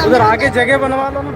उधर आगे जगह बनवा लो ना।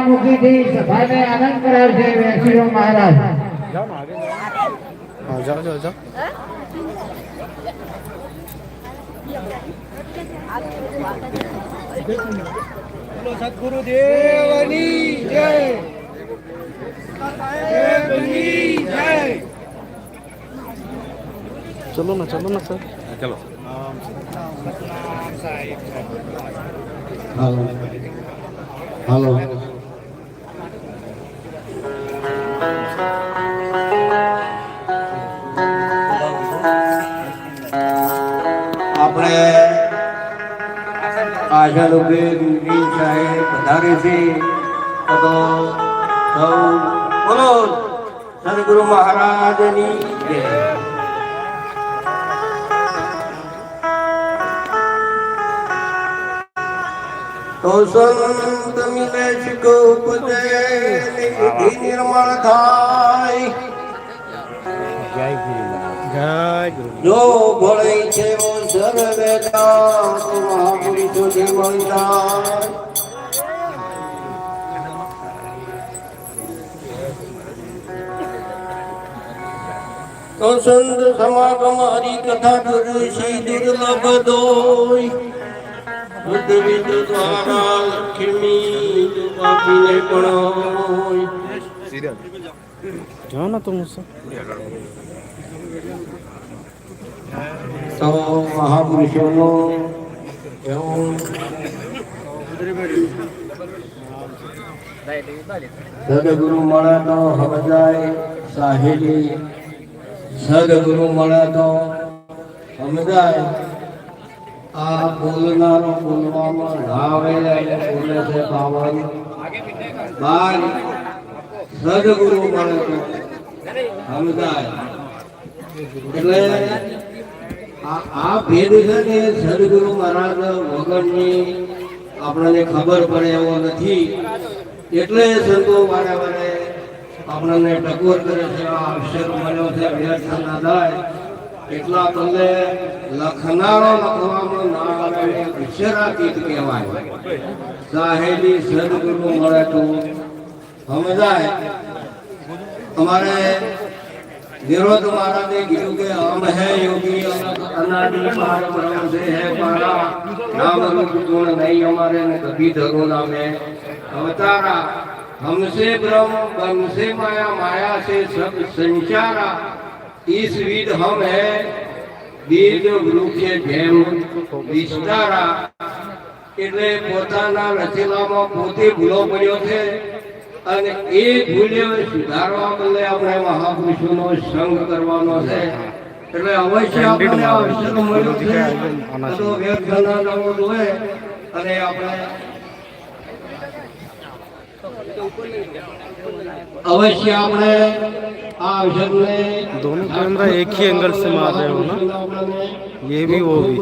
मुखी थी सभा में आनंद करावे वेसीरो महाराज। जाओ ना आगे हाँ जाओ जाओ जाओ। सदगुरु देवनी जय जय। चलो ना सर चलो। हेलो हेलो આપણે આશા લોકે દુર્ગી સાહેબ પધારે છે તો સૌ બોલો સદગુરુ મહારાજની જય। तो संत मिले को उपजे निधि निर्मल थाय। जय गुरु जो भळे छे वो सर्वे दास महापुरुषो जे मळता। तो संत समागम हरि कथा दुर्षि दुर्लभ दोय। बुद्ध विद द्वारा लक्ष्मी पापीने पणोय। जाओ ना तुम उससे। तो महापुरुषों एवं सदगुरु મળે તો સમજાય સાહેલી। સદગુરુ મળે તો સમજાય। આ બોલનારો બોલવામાં ના આવે એટલે બોલે છે પાવન બાર। સદગુરુ મળે તો સમજાય એટલે આ ભેદ છે ને સદગુરુ મહારાજ વગરની આપણને ખબર પડે એવો નથી। એટલે સંતો વારે વારે આપણને ટકોર કરે છે। આ અક્ષર મળ્યો છે વ્યર્થ ના જાય એટલા બદલે લખનારો લખવામાં ના આવે અક્ષરાતીત કહેવાય। સાહેલી સદગુરુ મળે તો સમજાય। અમારે निरोध महाराज ने कीधु के हम है योगी अनादि पार ब्रह्म से है पारा। नाम रूप गुण नहीं हमारे ने कभी धरो नामे अवतारा। हमसे ब्रह्म ब्रह्म से माया माया से सब संचारा। इस विध हम है बीज वृक्ष जेम विस्तारा। એટલે પોતાના રચેલામાં પોતે ભૂલો પડ્યો છે અને એ ભૂલ્યો સુધારવા બદલે આપણે મહાપુરુષોનો સંગ કરવાનો છે। એટલે અવશ્ય આપણે અવસર મળ્યો છે તો વ્યર્થ ના જવો જોઈએ અને આપણે अवश्य आपने अवसर में दोनों कैमरा एक ही एंगल से मार रहे हो ना। ये भी वो भी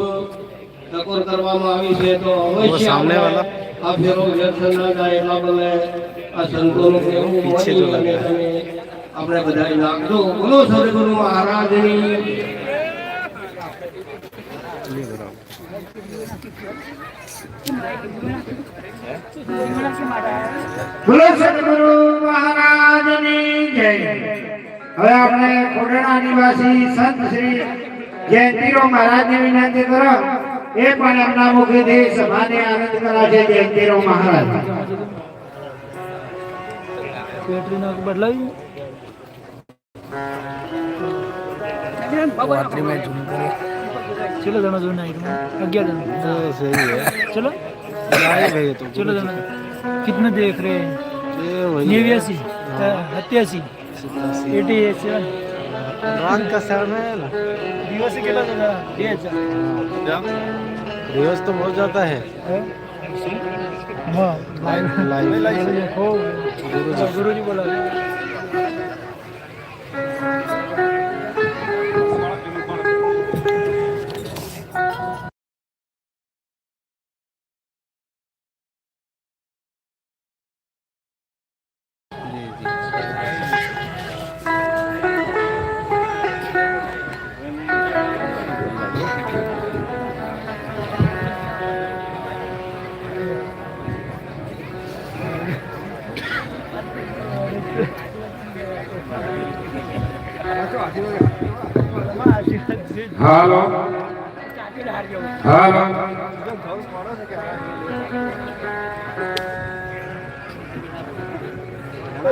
टकोर करवामा આવી છે તો અવશ્ય सामने वाला આ ફેરો વ્યર્થ ના જાય એટલા બદલે આ સંતોનું કેવું पीछे जो लगा है આપણે બધાય નાખજો। બોલો સદગુરુ મહારાજની। બોલો સદગુરુ મહારાજની જય। હવે આપણે કોડણા નિવાસી સંત શ્રી જયંતિરાવ મહારાજને વિનંતી કરો એ પણ એમના મુખેથી સભાને આનંદ કરાવશે। જયંતિરાવ મહારાજ બદલાવી रात्रि में झूम करे। चलो जाना जो नाइट में 11 जन तो सही है चलो आए गए तो चलो जाना कितने देख रहे हैं। ये वही है। 89 87 87 रान का शहर में है ना। दिवस केला दादा 2000 क्या दिवस तो बहुत ज्यादा है। हाँ लाइव हो गुरुजी बोला હાલો હાલો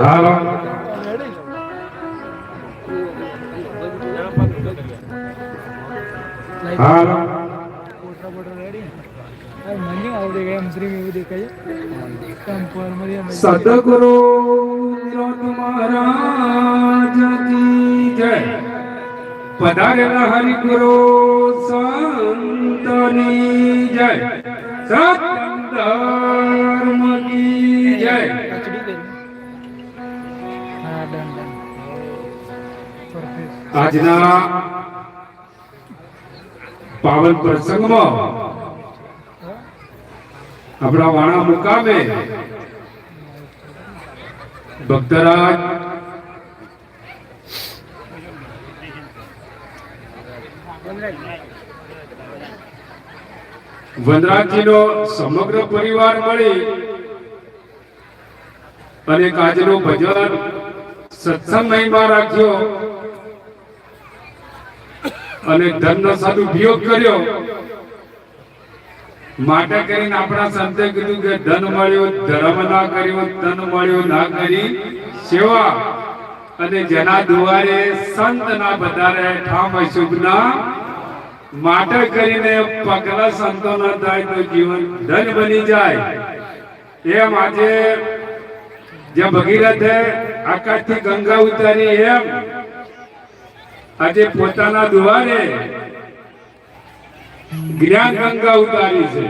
હાલો હાલો મંજી આવડે ગયા મુસ્લિમ એવું દેખાય કંપર મરિયા સદગુરુ મહારાજ કી જય પધારેલા હરિગુરુ સંતની જય સત્ય ધર્મ કી જય હા ડન પરફેક્ટ આજના પાવન પ્રસંગમાં આપણા વાણા મુકામે ભક્તરાજ વનરાજજીનો સમગ્ર પરિવાર મળી અને આજનું ભજન સત્સંગ મહિમા રાખ્યો અને ધનનો સદુપયોગ કર્યો માટે કરીને આપણા સંતે કીધું કે ધન મળ્યું ધર્મ ના કર્યો, ધન મળ્યું ના કરી સેવા, અને જેના દ્વારે સંત ના વધારે ઠામ શુભના માટે કરીને પગલા સંતો ના થાય તો જીવન ધન બની જાય. એમ આજે જે ભગીરથે આકાશથી ગંગા ઉતારી એમ આજે પોતાના દ્વારે જ્ઞાન ગંગા ઉતારી છે.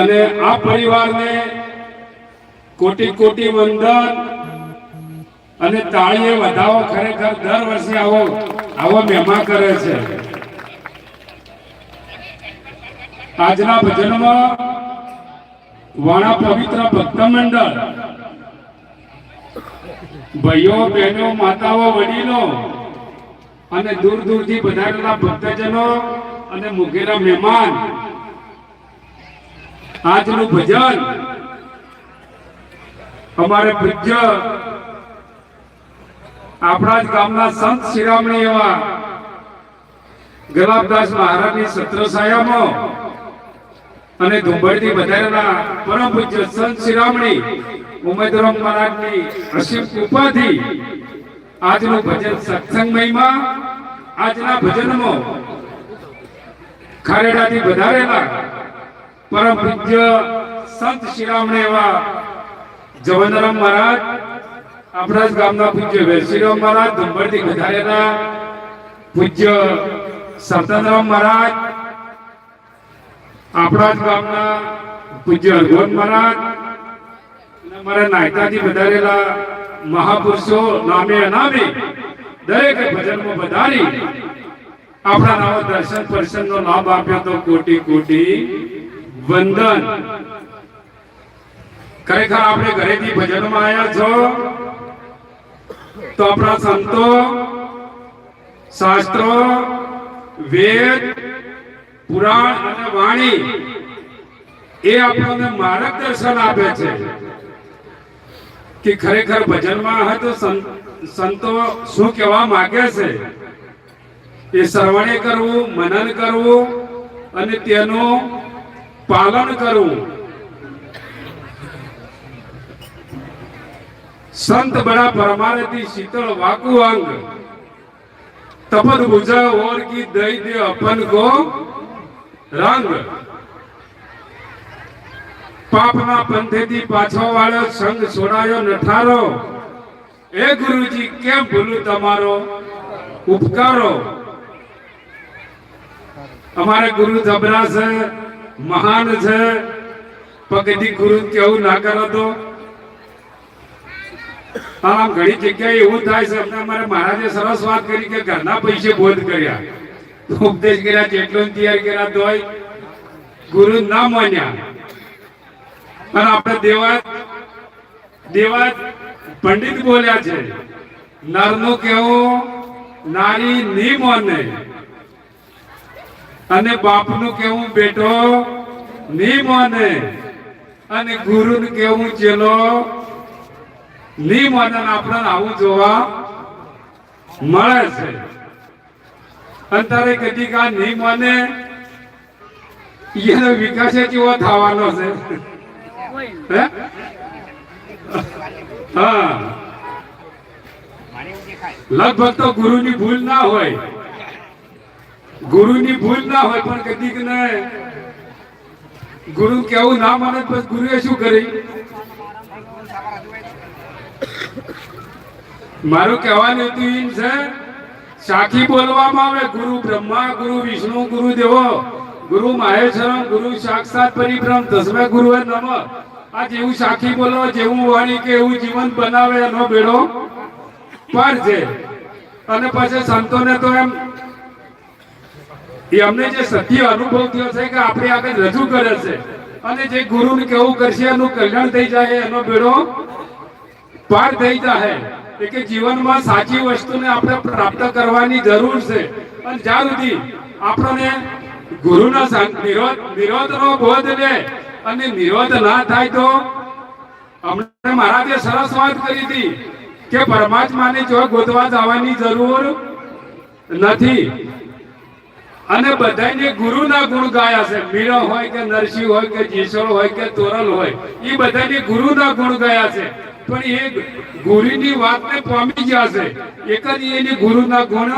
અને આ પરિવારને કોટી કોટી વંદન અને તાળીએ વધાવો. ખરેખર દર વર્ષે આવો મહેમા કરે છે. આજના ભજનમાં વાણા પવિત્ર ભક્ત મંડળ, ભાઈઓ બહેનો, માતાઓ, વડીલો અને દૂર દૂરથી પધારેલા ભક્તજનો અને મુઘેરા મહેમાન, આજનું ભજન અમારે પૂજ્ય આપણા જ ગામના સંત શિરામણી એવા ગલાબદાસ મહારાજની છત્રછાયામાં અને ધુંબળથી વધારેલા પરમ પૂજ્ય સંત શિરામણી ઉમેદરામ મહારાજની અસીમ કૃપાથી આજનું ભજન સત્સંગ મહિમા. આજના ભજનમાં ખારેડાથી વધારેલા પરમ પૂજ્ય સંત શિરામણી એવા જવનરામ મહારાજ, આપણા જ ગામના પૂજ્ય વેરશીરામ મહારાજ, ધુંબળથી વધારેલા પૂજ્ય સતનરામ મહારાજ, આપણા જ ગામના પૂજ્ય અરગોન મહારાજ, અમારા નાયકાથી વધારેલા મહાપુરુષો નામે અનામે દરેક ભજનમાં વધારી આપણા નવા દર્શન પ્રસંગનો લાભ આપ્યો તો કોટી કોટી વંદન. ખરેખર આપણે ઘરેથી ભજનમાં આવ્યા છો તો આપણા સંતો, શાસ્ત્રો, વેદ, પુરાણ અને વાણી એ આપણને માર્ગદર્શન આપે છે કે ખરેખર ભજનમાં હોય તો સંતો શું કહેવા માંગે છે એ શ્રવણે કરવું, મનન કરવું અને તેનું પાલન કરવું. સંત બડા પરમારથી શીતળ વાકુ અંગ, તપદ ભુજા ઓર કી દઈ દે અપન કો રંગ. પાપના પંથેથી પાછો વાળ્યો, સંગ છોડાયો નઠારો, એ ગુરુજી કેમ ભૂલું તમારો ઉપકારો. અમારે ગુરુ જબરા છે, મહાન છે, પગથી ગુરુ કેવું ના કરો તો. આમ ઘણી જગ્યાએ એવું થાય છે. અમારે મહારાજે સરસ વાત કરી કે ઘરના પૈસે બોધ કર્યા, ઉપદેશ કર્યા, જેટલો તૈયાર કર્યા તોય ગુરુ ના માન્યા. અને આપણે દેવા પંડિત બોલ્યા છે, નરનું કેવું નારી ની માને, અને બાપનું કેવું બેટો ની માને, અને ગુરુનું કેવું ચેલો ની માને. આપણને આવું જોવા મળે છે. અંતરે કદી કા નહીં માને એનો વિકાસ કેવો થવાનો છે. હા, લગભગ તો ગુરુની ભૂલ ના હોય, ગુરુની ભૂલ ના હોય, પણ કદીક ને ગુરુ કેવું ના માને પછી ગુરુએ શું કરી. મારું કહેવાનું હતું એમ છે, સાખી બોલવામાં આવે, ગુરુ બ્રહ્મા, ગુરુ વિષ્ણુ, ગુરુ દેવો, ગુરુ મહેશ્વરમ, ગુરુ સાક્ષાત પરિબ્રહ્મ તસ્મૈ ગુરુવે નમઃ. આ જેવું સાખી બોલો, જેવું વાણી કે એવું જીવન બનાવે એનો બેડો પાર છે. અને પછી સંતોને તો એમને જે સત્ય અનુભવ થયો છે કે આપણે આગળ રજૂ કરે છે, અને જે ગુરુને કેવું કરશે એનું કલ્યાણ થઈ જાય, એનો બેડો પાર થઈ જાય. કે જીવનમાં સાચી વસ્તુને આપણે પ્રાપ્ત કરવાની જરૂર છે. અને જ્યાં સુધી આપણને ગુરુના નિરોધનો બોધ લે અને નિરોધ ના થાય તો, અમને મહારાજે સરસ વાત કરી હતી કે પરમાત્માને જો ગોતવા જવાની જરૂર નથી. અને બધાને ગુરુના ગુણ ગાયા છે. મીરા હોય કે નરસિંહ હોય કે જેસળ હોય કે તોરલ હોય, એ બધાને ગુરુના ગુણ ગાયા છે. પણ એ ગુરુની વાતને પામી ગયા છે, એક જ એની ગુરુના ગુણ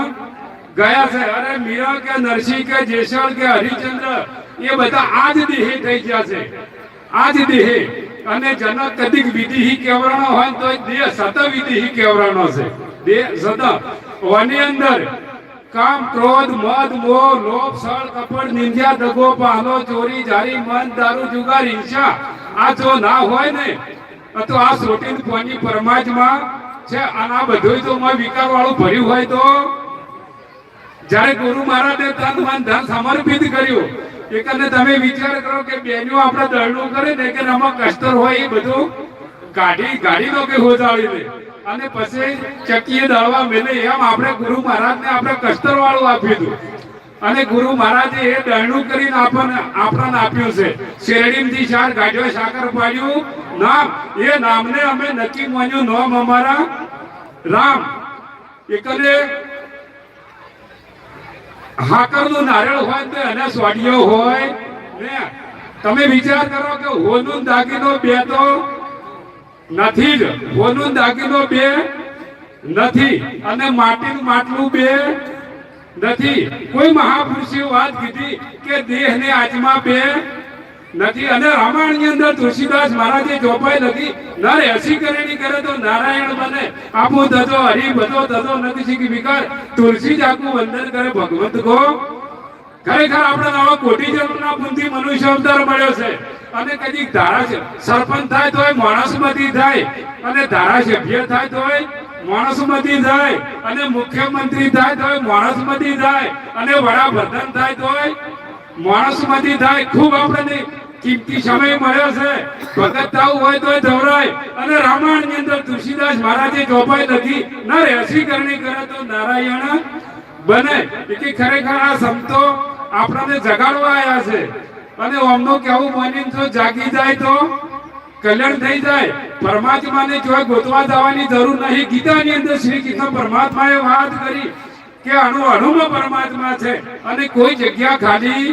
ગયા છે. અરે મીરા કે નરસિંહ કે જેસળ કે હરિચંદ્ર એ બધા આજ દેહે થઈ ગયા છે, આજ દેહે. અને જનક કદીક વિધિ કેવરાનો હોય તો દેહ સત વિધિ કેવરાનો છે. દેહ સત ઓની અંદર કામ, ક્રોધ, મદ, મોહ, લોભ, છળ, કપટ, નિંદ્યા, દગો, પાહલો, ચોરી, જારી, મન, દારૂ, જુગાર, હિંસા આ જો ના હોય ને તો આ સોટીન પોની પરમાત્મા છે. અને આ બધું તો વિકાર વાળું ભર્યું હોય તો જયારે ગુરુ મહારાજે તન મન ધન સમર્પિત કર્યું, એકને તમે વિચાર કરો કે બેન્યો આપણે દળનું કરે ને કે આમાં કસ્તર હોય એ બધું ગાડી નો કે હોજાળી દે, અને પછી ચકીએ દળવા મેલે. એમ આપણે ગુરુ મહારાજને આપણે કસ્તર વાળું આપ્યું હતું. અને ગુરુ મહારાજે એ દળનું કરીને આપણને આપ્યું છે. શેરડીથી 4 ગાડીઓ સાકર પાડ્યું નામ, એ નામને અમે નક્કી માન્યું નામ અમારા રામ. એકને હાકરનું નારિયેળ હોય તો એને સ્વાડિયો હોય ને. તમે વિચાર કરો કે હોનું દાગીનો બે તો નથી જ, હોનું દાગીનો બે નથી, અને માટીનું માટલું બે નથી. કોઈ મહાપુરુષે વાત કીધી કે દેહ ને આત્મા બે નથી. અને રામાયણ ની અંદર તુલસીદાસ મહારાજે ચોપાઈ લખી, નર 80 કરેણી કરે તો નારાયણ બને, આપો ધજો હરી બધો ધજો નથી શીખી વિકાર, તુલસી જ આખું વંદન કરે ભગવંત કો. ખરેખર આપણે આવા કોટી જન્મના પુણ્યથી મનુષ્ય અવતાર મળ્યો છે. અને કદી સરપંચ થાય તોય માણસમાંથી થાય, અને ધારાસભ્ય થાય તોય માણસમાંથી થાય, અને મુખ્યમંત્રી થાય તોય માણસમાંથી થાય, અને વડાપ્રધાન થાય તોય માણસમાંથી થાય. ખૂબ આપણે કિંમતી સમય મળ્યો છે. ભગત થવું હોય તોય ધવરાય. અને રામાયણ ની અંદર તુલસીદાસ મહારાજે ચોપાઈ લખી, નર 80 કરણી કરે તો નારાયણ બને. કે ખરેખર આ સંતો આપણને જગાડવા આવ્યા છે. અને અમનું કેવું માનીને તો જાગી જાય તો કલ્યાણ થઈ જાય. પરમાત્માને જો ગોતવા જવાની જરૂર નહીં. ગીતાની અંદર શ્રી કૃષ્ણ પરમાત્માએ વાત કરી કે અણુમાં પરમાત્મા છે, અને કોઈ જગ્યા ખાલી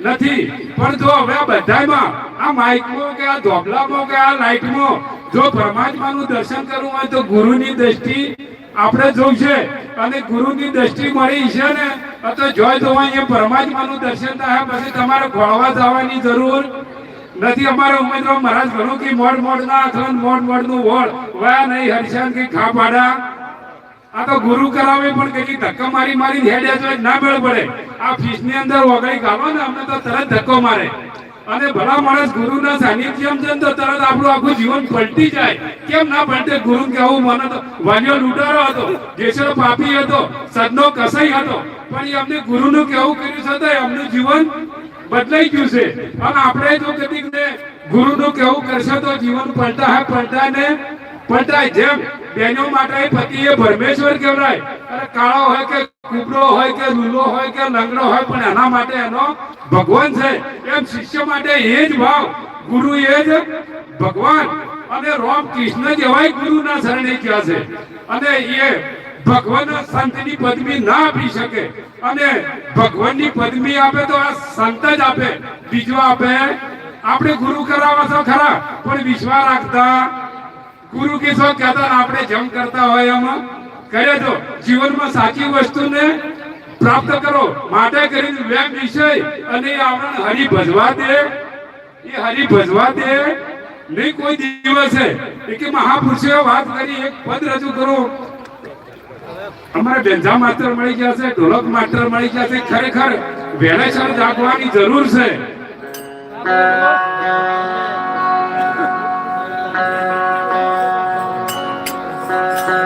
નથી. પણ જો હવે આ બધામાં, આ માઇકમાં કે આ ધોબલામાં કે આ લાઇટમાં જો પરમાત્માનું દર્શન કરવું હોય તો ગુરુની દ્રષ્ટિ આપણે જોઈશે. અને ગુરુની દ્રષ્ટિ મળી છે ને તો જોઈ જોવા એ પરમાત્માનું દર્શન થાય. પછી તમારે ખોળવા જવાની જરૂર નથી અમારા ઉમેદવાર મહારાજ ઘણું કે મોડ ના આખલન મોડ નું વોડ વયા નહીં હરિશાન કે ખા પાડા આ તો ગુરુ કરાવે પણ કઈ ધક્કા મારી હેડ્યા તો ના મેળ પડે આ ફીસ ની અંદર ઓગળી ગાલો ને અમને તો તરત ધક્કો મારે અને ભલા માણસ ગુરુના સાનિધ્યમ છે તો તરત આપણું આખું જીવન પલટી જાય કેમ ના પલટે ગુરુ કેવું મને તો વાન્યો લૂંટારો હતો જેસરો પાપી હતો સદનો કસાઈ હતો પણ એ અમને ગુરુનું કેવું કર્યું છે તો એમનું જીવન બદલાઈ ગયું છે અને આપણે જો કદીક ને ગુરુનું કેવું કરશે તો જીવન પલટાય જેમ બેનો માટે પતિ એ પરમેશ્વર કહેવાય અને કાળો હોય કે કુબરો હોય કે લૂલો હોય કે લંગડો હોય પણ એના માટે એનો ભગવાન છે એમ શિષ્ય માટે એ જ ભાવ ગુરુ એ જ ભગવાન અને રામ કૃષ્ણ જેવાય ગુરુના શરણે ગયા છે અને એ ભગવાન સંતની પદવી ના આપી શકે અને ભગવાનની પદવી આપે તો આ સંત જ આપે બીજો આપે આપણે ગુરુ કરાવવા છો ખરા પણ વિશ્વાસ રાખતા ગુરુ કે શું કહેતા આપણે જેમ કરતા હોય એમ કરે તો જીવનમાં સાચી વસ્તુને પ્રાપ્ત કરો માટે કરીને વેમ વિષય અને આવરણ હરિ ભજવા દે એ હરિ ભજવા દે નહીં કોઈ દિવસે કે મહાપુરુષોએ વાત કરી એક પદ રજૂ કરો અમારે બેંજા માસ્ટર મળી ગયા છે ઢોલક માસ્ટર મળી ગયા છે ખરેખર વેળેસર જાગવાની જરૂર છે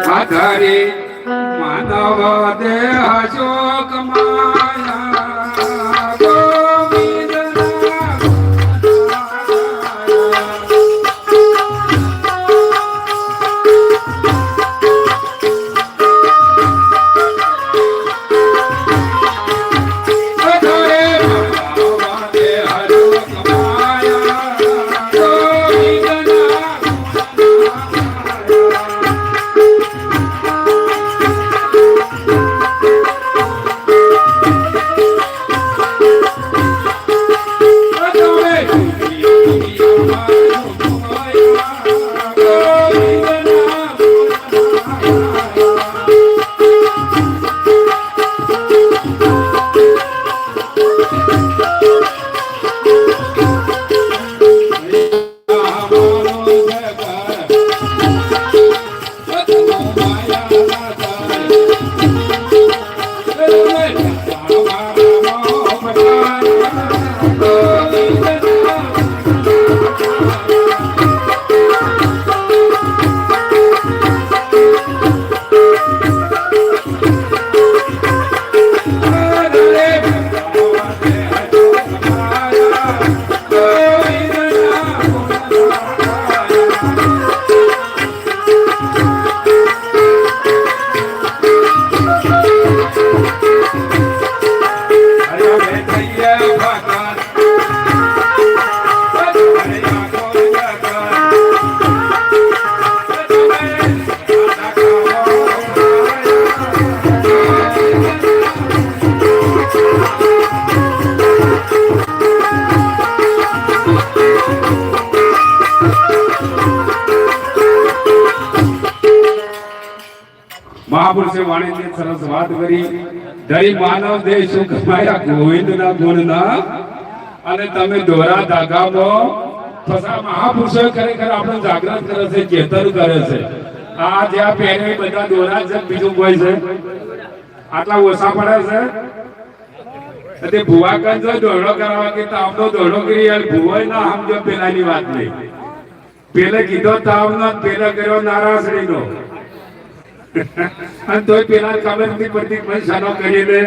આધારે માનવ દેહ શોક માયા મહાપુરુષે વાણીની સરસ વાત કરી ધરી માનવ દેહ સુખ માયા ગોવિંદના ગુણના અને તમે દોરા ધાગામાં ફસા મહાપુરુષો ખરેખર આપણે જાગૃત કરે છે ચેતન કરે છે આ જ્યાં પહેરે બધા દોરા છે બીજું કોઈ છે આટલા ઓછા પડે છે તે ભુવાકન જો દોડો કરાવવા કે તાવનો દોડો કરી યાર ભુવાય ના સમજો પેલાની વાત નહીં પેલે કીધો તાવનો પેલે કર્યો નારાસરીનો અને તોય પેલા ખબર નથી પડતી મને શાનો કરીને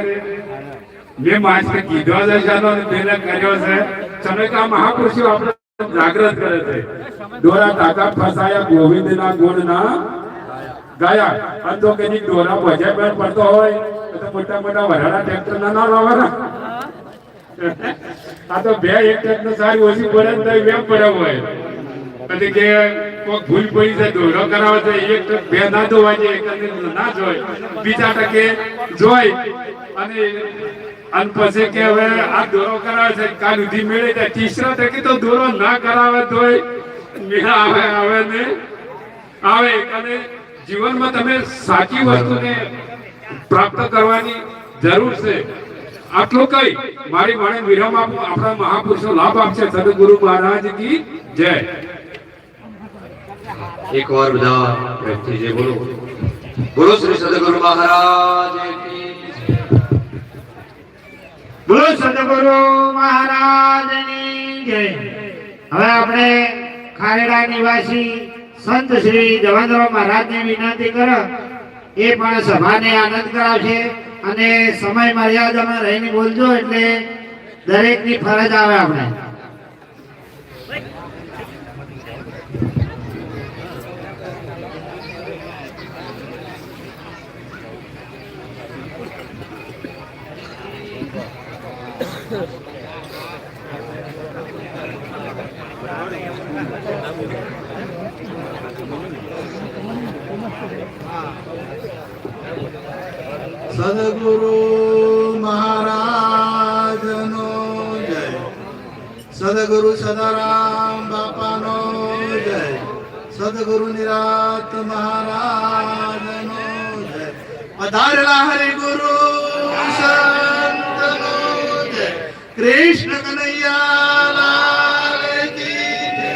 મેં માસ્ટર કીધો છે શાનો ને પેલા કર્યો છે તમે કે આ મહાપુરુષો આપણે જાગૃત કરે છે દોરા ધાગા ફસાયા ગોવિંદના ગુણના ગાયા અને તો કે દોરા ભજાય બેન પડતો હોય તો મોટા મોટા વરાળા ટ્રેક્ટર ના લાવવાના આ તો બે એક ટ્રેક્ટર સારી ઓછી પડે ને તો વેમ પડ્યો હોય એટલે કે કોઈ ભૂલ પડી છે દોરો કરાવે છે એક બે ના ધોવા છે એક ના જોય બીજા ટકે જોઈ અને પછી કે હવે આ દોરો કરાવે છે કાલ સુધી મેળે જાય તીસરા ટકે તો દોરો ના કરાવે તોય મેળા આવે ને આવે અને જીવનમાં તમે સાચી વસ્તુને પ્રાપ્ત કરવાની જરૂર છે આટલું કઈ મારી વાણી વિરામ આપું. આપણા મહાપુરુષો લાભ આપશે. સદગુરુ મહારાજ કી જય. एक और બધા પ્રેમથી જય બોલો. બોલો શ્રી સદગુરુ મહારાજ કી જય. બોલો સદગુરુ મહારાજની જય. હવે આપણે ખારેડા નિવાસી સંત શ્રી જવાનરાવ મહારાજને વિનંતી કરો, એ પણ સભાને આનંદ કરાવશે અને સમય મર્યાદામાં રહીને બોલજો, એટલે દરેકની ફરજ આવે. આપણે સદગુરુ મહારાજનો જય. સદગુરુ સદારામ બાપાનો જય. સદગુરુ નિરાત મહારાજનો જય. પધારેલા હરિગુરુ સંતનો જય. કૃષ્ણ કનૈયા લાલ કી જય.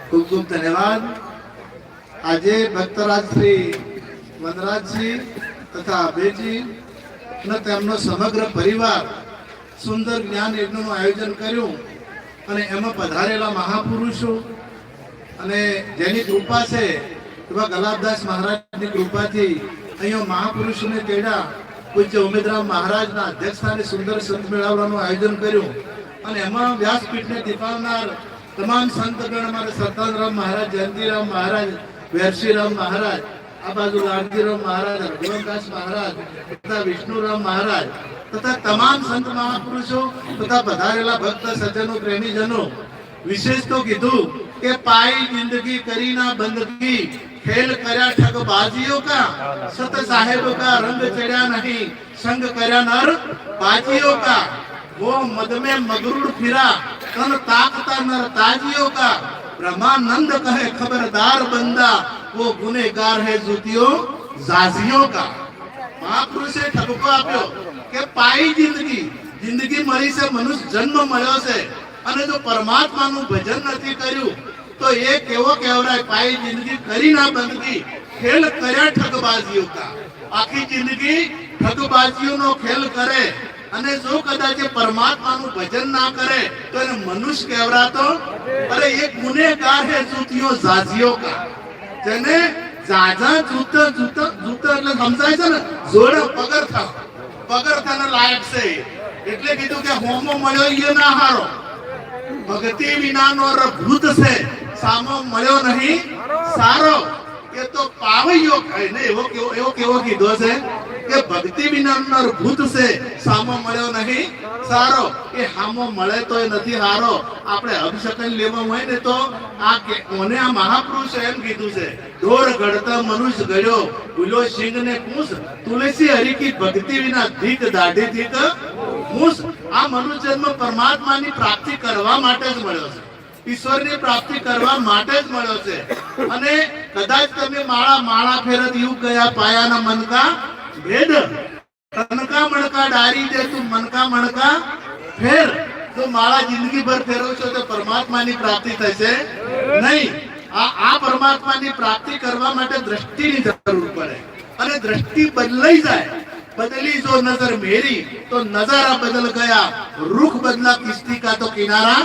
ખૂબ ખૂબ ધન્યવાદ. આજે ભક્તરાજ શ્રી વનરાજજી તથા અભયજી અને તેમનો સમગ્ર પરિવાર સુંદર જ્ઞાન યજ્ઞનું આયોજન કર્યું અને એમાં પધારેલા મહાપુરુષો અને જેની કૃપા છે એવા ગલાબદાસ મહારાજની કૃપાથી અહીંયા મહાપુરુષોને તેડા પૂજ્ય ઉમેદરામ મહારાજના અધ્યક્ષસ્થાને સુંદર સંત મેળાવડાનું આયોજન કર્યું અને એમાં વ્યાસપીઠને દીપાવનાર તમામ સંતગણ અમારા સતાનરામ મહારાજ, જયંતિરામ મહારાજ, વેરશીરામ મહારાજ, આ બાજુ લાલજીરામ મહારાજ, રઘુવંશદાસ મહારાજ તથા વિષ્ણુરામ મહારાજ તથા તમામ સંત મહાપુરુષો તથા પધારેલા ભક્ત સજ્જનો, પ્રેમીજનો, વિશેષ તો કીધું કે પાઈ જિંદગી કરી ના બંદગી, ખેલ કર્યા ઠગબાજીઓ કા, સત સાહેબ કા રંગ ચડ્યા નહીં, સંગ કર્યા નર બાજીઓ કા, वो मद में मगरूर फिरा तन ताकता नर ताजियों का, ब्रह्मानंद कहे खबरदार बंदा, वो गुनेगार है जूतियों जाजियों का. મહાપુરુષે ઠપકો આપ્યો કે પાઈ જિંદગી મળી છે, મનુષ્ય જન્મ મળ્યો છે અને જો પરમાત્માનું ભજન નથી કર્યું તો એ કેવો કહેવાય? પાઈ જિંદગી કરી ના બંદગી, ખેલ કર્યા ઠગબાજીઓ કા. આખી જિંદગી ઠગબાજીઓનો ખેલ કરે અને જો કદાચ પરમાત્માનું ભજન ના કરે તો એને મનુષ્ય કહેવરાતો. અરે એ ગુનેગાર હે જૂતિયો જાજીઓ કા. જેને જાજા જૂત એટલે સમજાય છે ને, જોડે પગરથાને લાયક છે. એટલે કીધું કે હોમો મળ્યો એ ના હારો, ભક્તિ વિનાનો ભૂત છે, સામો મળ્યો નહીં સારો. એ તો પાવૈયો કહે ને, એવો કેવો કીધો છે કે ભક્તિ વિનાનો ભૂત છે, સામો મળ્યો નહીં સારો. એ હામો મળે તો એ નથી હારો. આપણે અભિષેકન લેવા હોય ને તો આ કોને આ મહાપુરુષે એમ કીધું છે, ઢોર ગળતા મનુષ્ય ગયો, ભૂલો સિંહ ને પૂછ, તુલસી હરિ કી ભક્તિ વિના ધીક દાઢી ધીક મૂસ. આ મનુષ્ય જન્મ પરમાત્માની પ્રાપ્તિ કરવા માટે જ મળ્યો છે, ઈશ્વરની પ્રાપ્તિ કરવા માટે જ મળ્યો છે. અને કદાચ તમે માળા ફેરત એવું ગયા પાયાના મનકા ભેદ, તનકા મણકા ડારી દે તું મનકા મણકા ફેર. જો માળા જિંદગી ભર ફેરવશો તો પરમાત્માની પ્રાપ્તિ થશે નહીં. આ પરમાત્માની પ્રાપ્તિ કરવા માટે દ્રષ્ટિની જરૂર પડે અને દ્રષ્ટિ બદલાઈ જાય. બદલી જો નજર મેરી તો નજારા બદલ ગયા, રૂખ બદલા કિસ્તી કા તો કિનારા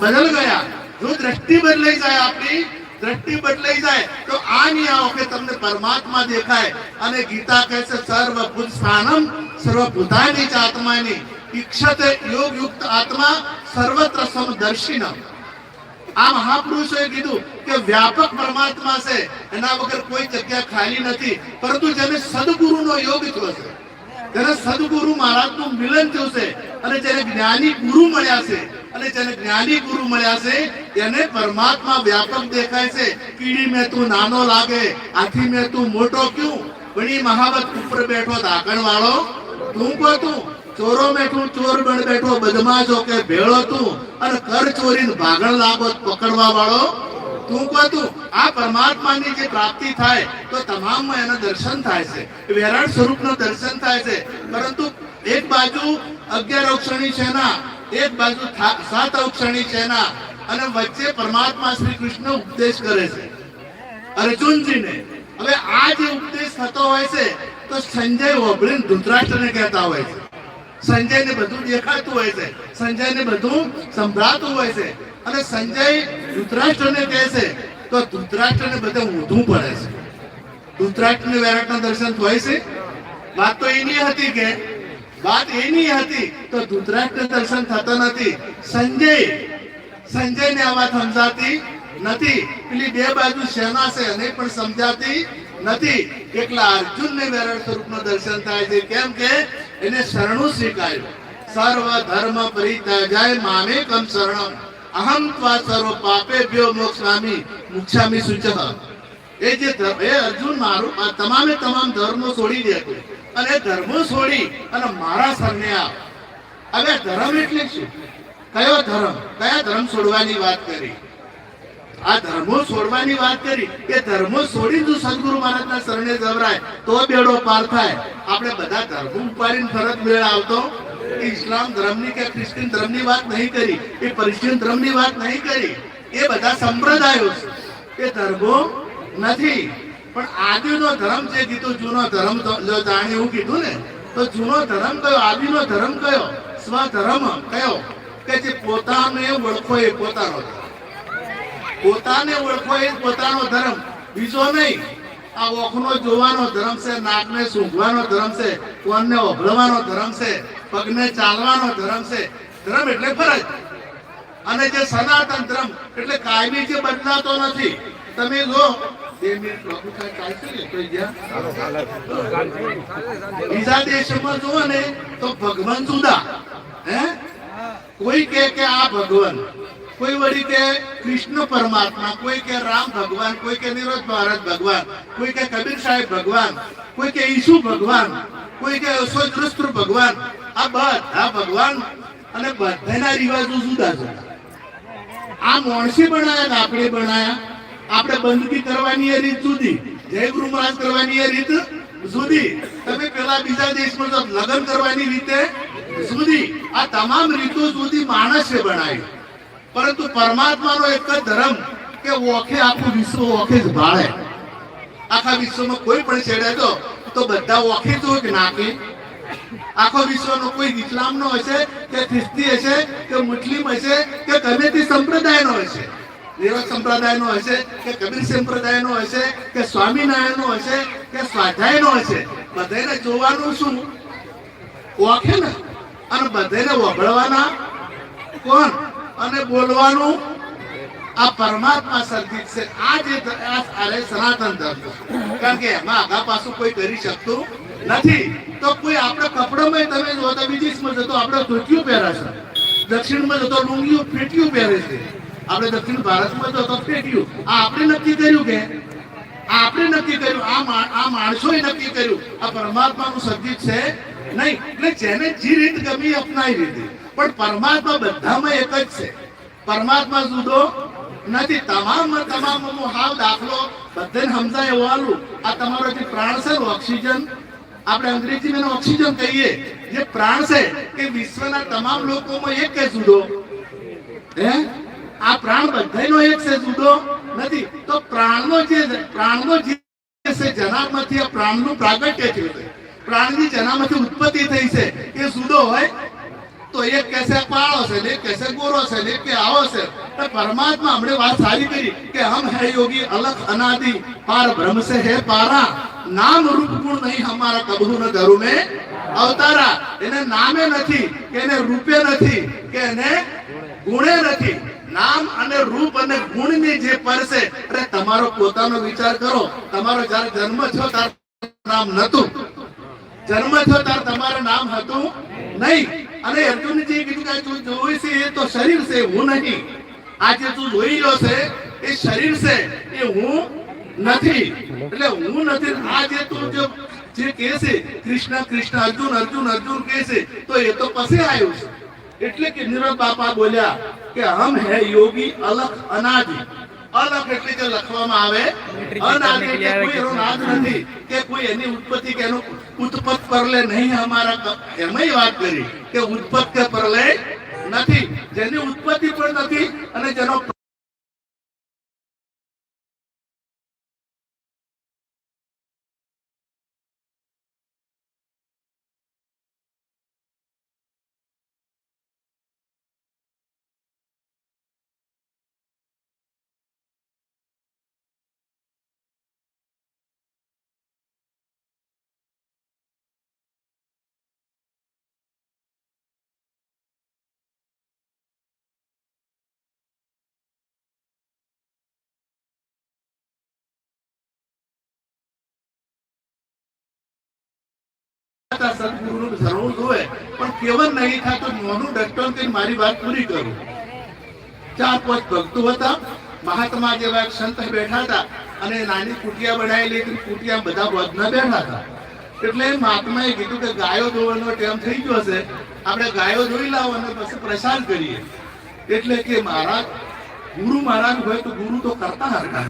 બદલ ગયા. જો દ્રષ્ટિ બદલાઈ જાય, આપણી દ્રષ્ટિ બદલાઈ જાય તો આ નહીં આવો કે તમને પરમાત્મા દેખાય. અને ગીતા કહે છે સર્વભૂત સ્થાનમ સર્વભૂતાની ચ આત્માની ઈક્ષતે યોગ યુક્ત આત્મા સર્વત્ર સમદર્શિનમ. આ મહાપુરુષોએ કીધું કે વ્યાપક પરમાત્મા છે, એના વગર કોઈ જગ્યા ખાલી નથી. પરંતુ જેને સદગુરુનો યોગ થયો છે, જેને સદગુરુ મહારાજનું મિલન થયું છે અને જેને જ્ઞાની ગુરુ મળ્યા છે, અને જેને જ્ઞાની ગુરુ મળ્યા છે એને પરમાત્મા વ્યાપક દેખાય છે. કીડી મેં તું નાનો લાગે, હાથી મેં તું મોટો ક્યું, વણી મહાવત ઉપર બેઠો ધાકણ વાળો તું કો તું, ચોરો મેં તું ચોર બન બેઠો બદમાશો કે ભેળો તું, અને કર ચોરીને ભાગણ લાગો પકડવા વાળો તું કો તું. આ પરમાત્માની જે પ્રાપ્તિ થાય તો તમામમાં એના દર્શન થાય છે, વિરાટ સ્વરૂપનું દર્શન થાય છે. પરંતુ એક બાજુ 11 અક્ષરની સેના, એક બાજુ 7 અક્ષરની સેના, અને વચ્ચે પરમાત્મા શ્રી કૃષ્ણ ઉપદેશ કરે છે અર્જુનજીને. હવે આ જે ઉપદેશ થતો હોય છે તો સંજય ઓભળીને ધૃતરાષ્ટ્રને કહેતા હોય છે. સંજયને બધું દેખાતું હોય છે, સંજયને બધું સંભળાતું હોય છે, અને સંજય ધૃતરાષ્ટ્રને કહે છે તો ધૃતરાષ્ટ્રને બધે ઊંધું પડે છે. ધૃતરાષ્ટ્રને વિરાટના દર્શન થાય છે. વાત તો એની હતી કે વાત એની હતી તો ધૃતરાષ્ટ્ર દર્શન થતો નથી. સંજયને આ વાત સમજાતી નથી. પેલી બે બાજુ સેના છે એને પણ સમજાતી નથી. એકલા અર્જુનને વિરાટ સ્વરૂપનું દર્શન થાય છે. કેમ કે એને શરણું સ્વીકાર્યું. સર્વ ધર્મ પરિત્યાજાય મામેકમ શરણમ અહમ ત્વા સર્વ પાપેભ્યો મોક્ષામિ શુચઃ. એ જે અર્જુન મારું તમામે તમામ ધર્મો છોડી દે અને ધર્મો છોડી અને મારા શરણે આવ. હવે ધર્મ એટલે શું? કયો ધર્મ? કયા ધર્મ છોડવાની વાત કરી? આ ધર્મો છોડવાની વાત કરી કે ધર્મો છોડી જો સદગુરુ મહારાજના શરણે જવરાય તો બેડો પાર થાય. આપણે બધા ધર્મો ઉપાડીને ફરજ મેળ આવતો. ઇસ્લામ ધર્મની કે ખ્રિસ્તી ધર્મની વાત નહીં કરી, એ પર્શિયન ધર્મની વાત નહીં કરી. એ બધા સંપ્રદાયો છે, એ ધર્મો નથી. પણ આદિનો ધર્મ જે કીધું, જૂનો ધર્મ જો જાણે એવું કીધું ને, તો જૂનો ધર્મ કયો? આદિનો ધર્મ કયો? સ્વધર્મ કયો? કે જે પોતાને ઓળખો એ પોતાનો ધર્મ. પોતાને ઓળખો એ પોતાનો ધર્મ, બીજો નહીં. આ ઓખનો જોવાનો ધર્મ છે, નાકને સૂંઘવાનો ધર્મ છે, કોનને ઓભળવાનો ધર્મ છે, પગને ચાલવાનો ધર્મ છે. ધર્મ એટલે ફરજ. અને જે સનાતન ધર્મ એટલે કાયમી જે બદલાતો નથી. તમે જો 2 મિનિટ ચાલશે ને તો બીજા દેશોમાં જુઓ ને તો ભગવાન જુદા. કોઈ કે આ ભગવાન, કોઈ વળી કે કૃષ્ણ પરમાત્મા, કોઈ કે રામ ભગવાન, કોઈ કે નિરોધ મહારાજ ભગવાન, કોઈ કે કબીર સાહેબ ભગવાન, કોઈ કે ઈસુ ભગવાન, કોઈ કે અશોકૃષ્ણ ભગવાન. આ બધા ભગવાન અને બધાના રિવાજો જુદા જુદા. આ માણસી બનાયા, આપણે બનાયા. આપણે બંદગી કરવાની એ રીત જુદી, જય ગુરુ મહારાજ કરવાની એ રીત જુદી. તમે પેલા બીજા દેશમાં લગ્ન કરવાની રીતે જુદી. આ તમામ રીતો જુદી માણસે બનાવી. પરંતુ પરમાત્માનો એક જ ધર્મ કે ઓખે આખું વિશ્વ ઓખે જ ભાળે. આખા વિશ્વમાં કોઈ પણ છેડે તો બધા ઓખે જ હોય કે નાખે. આખો વિશ્વનો કોઈ ઇસ્લામનો હશે કે ખ્રિસ્તી હશે કે મુસ્લિમ હશે કે ગમે તે સંપ્રદાયનો હશે, નિરોધ સંપ્રદાયનો હશે કે કબીર સંપ્રદાયનો હશે કે સ્વામિનારાયણનો હશે કે સ્વાધ્યાયનો હશે, બધાને જોવાનું શું? ઓખે ને. અને બધાને વભળવાના કોણ? અને બોલવાનું આ પરમાત્મા સર્જિત છે. આ જે સનાતન ધર્મ, કારણ કે એમાં આગા પાછું કોઈ કરી શકતું નથી. તો કોઈ આપણે કપડામાં તમે જો તો બીજીમાં જતો આપણે ધોતિયું પહેરે છે, દક્ષિણમાં જતો લુંગીઓ ફેટિયું પહેરે છે, આપણે દક્ષિણ ભારતમાં જતો ફેટિયું. આ આપણે નક્કી કર્યું કે આપણે નક્કી કર્યું? આ માણસોએ નક્કી કર્યું. આ પરમાત્માનું સર્જિત છે નહીં. એટલે જેને જે રીત ગમી અપનાવી રીતે. પણ પરમાત્મા બધામાં એક જ છે. પરમાત્મા જુદો નથી. તમામ હાવ દાખલો બધાને સમજાય એવો આલું. આ તમારો જે પ્રાણ છે, ઓક્સિજન, આપણે અંગ્રેજીમાં ઓક્સિજન કહીએ, જે પ્રાણ છે કે વિશ્વના તમામ લોકોમાં એક કે જુદો? આ પ્રાણ બધાનો એક છે, જુદો નથી. તો પ્રાણનો જે છે જનામાંથી આ પ્રાણનું પ્રાગટ્ય થયું છે, પ્રાણની જનામાંથી ઉત્પત્તિ થઈ છે, એ જુદો હોય તો એક કહેશે કાળો છે, એક કહેશે ગોરો છે, એક કે આવો છે. પરમાત્મા हमने વાત સારી કરી કે હમ હે યોગી અલખ અનાદि પાર બ્રહ્મ से है पारा नाम रूप गुण नहीं हमारा कबहू न धरू में अवतारा. એને નામે નથી કે એને રૂપે નથી કે એને ગુણે નથી. નામ અને રૂપ અને ગુણની જે પર છે. અરે તમારો પોતાનો વિચાર કરો. તમારો જ્યારે જન્મ થયો ત્યારે નામ નતું, જન્મ થયો ત્યારે તમારું નામ હતું નહીં. અને અર્જુનજી કીધું કે તું જોઈ છે એ તો શરીર છે, હું નહીં. આ જે તું જોઈ રહ્યો છે એ શરીર છે, એ હું નથી. એટલે હું નથી. આ જે તું જે કહે છે કૃષ્ણ કૃષ્ણ, અર્જુન અર્જુન અર્જુન કહે છે, તો એ તો પછી આવ્યું છે. એટલે કે નિરોધ બાપા બોલ્યા કે હમ હે યોગી અલખ અનાદિ અલખ એટલે જે લખવામાં આવે અનાદ એટલે કોઈ એનો નાદ નથી કે કોઈ એની ઉત્પત્તિ કે એનું ઉત્પત્ત પરલે નહીં અમારા એમાંય વાત કરી કે ઉત્પત્ત કે પરલે નથી જેની ઉત્પત્તિ પણ નથી અને જેનો સદગુરુનું ધરવું જોઈએ પણ કેવળ નહીં થતું મોનું ડટ્ટો કે મારી વાત પૂરી કરું 4-5 ભક્તો હતા મહાત્મા જેવા એક સંત બેઠા હતા અને નાની કુટિયા બનાવેલી હતી કુટિયા બધા વધના બેઠા હતા એટલે મહાત્માએ કીધું કે ગાયો ધોવાનો ટાઈમ થઈ ગયો છે આપણે ગાયો ધોઈ લાવો અને પછી પ્રસાદ કરીએ એટલે કે મહારાજ ગુરુ મહારાજ હોય તો ગુરુ તો કરતા હરતા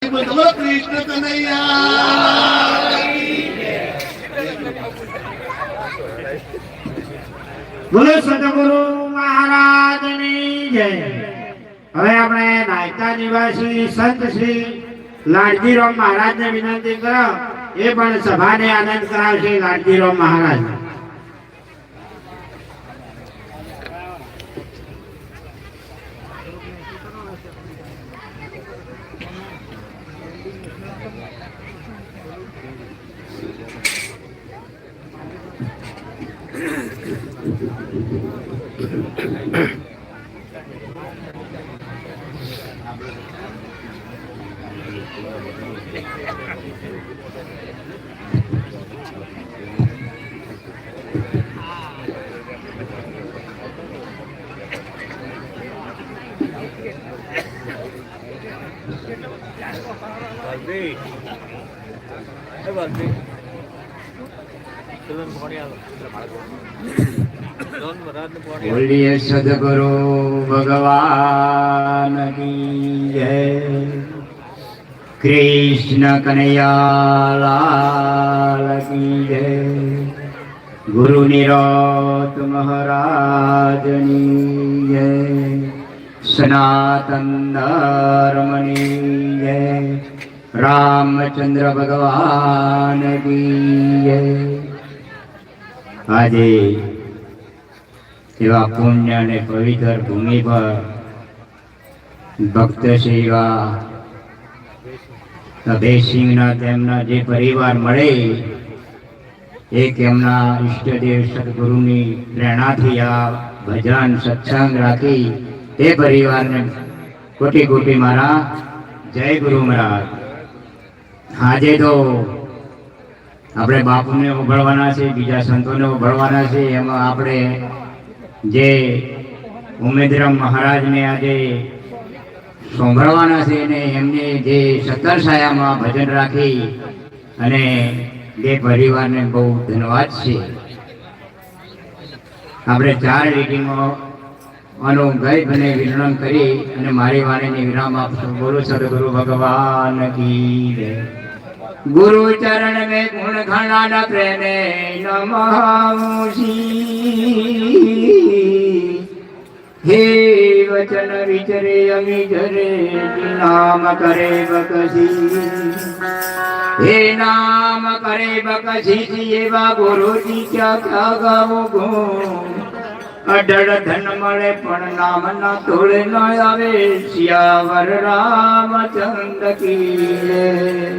બોલો કૃષ્ણ કનૈયા બોલો સદગુરુ મહારાજની જય। હવે આપણે નાયકા નિવાસી સંત શ્રી લાડજીરામ મહારાજને વિનંતી કરો એ પણ સભાને આનંદ કરાવશે। લાડજીરામ મહારાજ बोलिए सदगुरु भगवान की जय। कृष्ण कन्हैया लाल की जय। गुरु निरोध महाराज की जय। सनातन धर्म की जय। रामचंद्र भगवान की जय। આજે એવા પુણ્ય અને પવિત્ર ભૂમિ પર ભક્ત સેવા અભયસિંહના તેમના જે પરિવાર મળે એક એમના ઈષ્ટદેવ સદગુરુની પ્રેરણાથી આ ભજન સત્સંગ રાખી તે પરિવારને કોટી કોટી મારા જય ગુરુ મહારાજ। આજે તો આપણે બાપુને ઉભળવાના છે, બીજા સંતોને ઉભળવાના છે, એમાં આપણે જે ઉમેદરામ મહારાજને આજે સાંભળવાના છે અને એમને જે સત્તર છાયામાં ભજન રાખી અને બે પરિવારને બહુ ધન્યવાદ છે. આપણે 4 લીટીમાં અનુગય બને વિવરણ કરી અને મારી વાણીને વિરામ આપશો. બોલો સદગુરુ ભગવાન કી જય. ગુરુ ચરણ में गुण घना प्रेमे नमामुषी हे वचन विचरे अमी जरे नाम करे बकसी हे नाम करे बकसी एवा गुरुजी क्या क्या गावो गुण અડળ ધન મળે પણ નામ ના તોડે ન આવે સિયાવર રામચંદ્ર કી.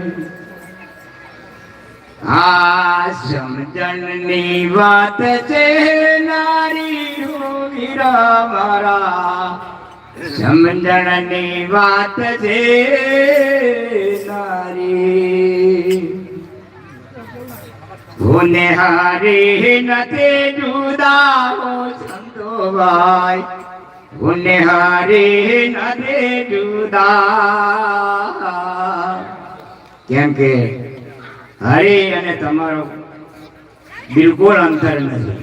આ સમજણની વાત છે નારી વીરા મારા, સમજણની વાત છે નારી. ભૂને હારી નથી જુદા સંતો ભાઈ, ભૂને હારી નથી જુદા. કેમ કે હરી અને તમારો બિલકુલ અંતર નથી.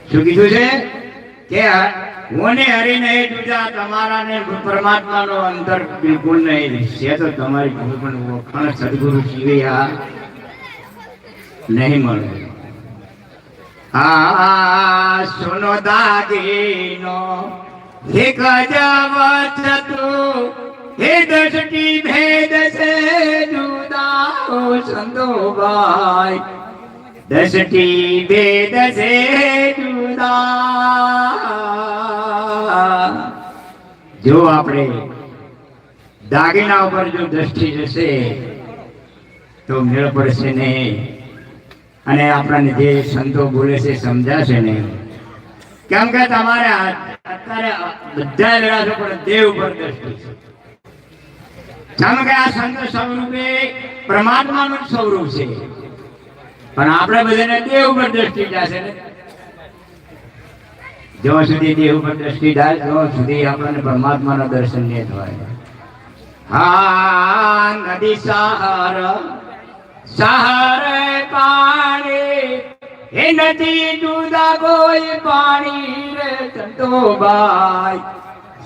શું કીધું છે કે હું ને હરી નહીં જુદા, તમારા ને પરમાત્મા નો અંતર બિલકુલ નહીં છે. તો તમારી કોઈ પણ વખાણ સદગુરુ શિવયા નહીં મળે. આ સુનો દાગીનો એક જવત તું હે દૃષ્ટિ ભેદ છે જુદા સંતો ભાઈ, દૃષ્ટિ ભેદ છે જુદા. જો આપણે દાગીના ઉપર જો દ્રષ્ટિ જશે તો મેળ પડશે નહીં, અને આપણને જે સંતો બોલે છે સમજાશે નહીં. કેમ કે તમારે અત્યારે બધા લડાશો પણ દેવ ઉપર દ્રષ્ટિ છે. જેમ કે આ સંત સ્વરૂપે પરમાત્માનું સ્વરૂપ છે, પણ આપણે બધાને દેવ ઉપર દ્રષ્ટિ જશે ને. જો સુધી દેવ ઉપર દ્રષ્ટિ જાય તો સુધી આપણને પરમાત્માના દર્શન નહીં થાય. હા નદી સહાર સહારે પાણી એ નથી જુદા કોઈ પાણી રે સંતો ભાઈ,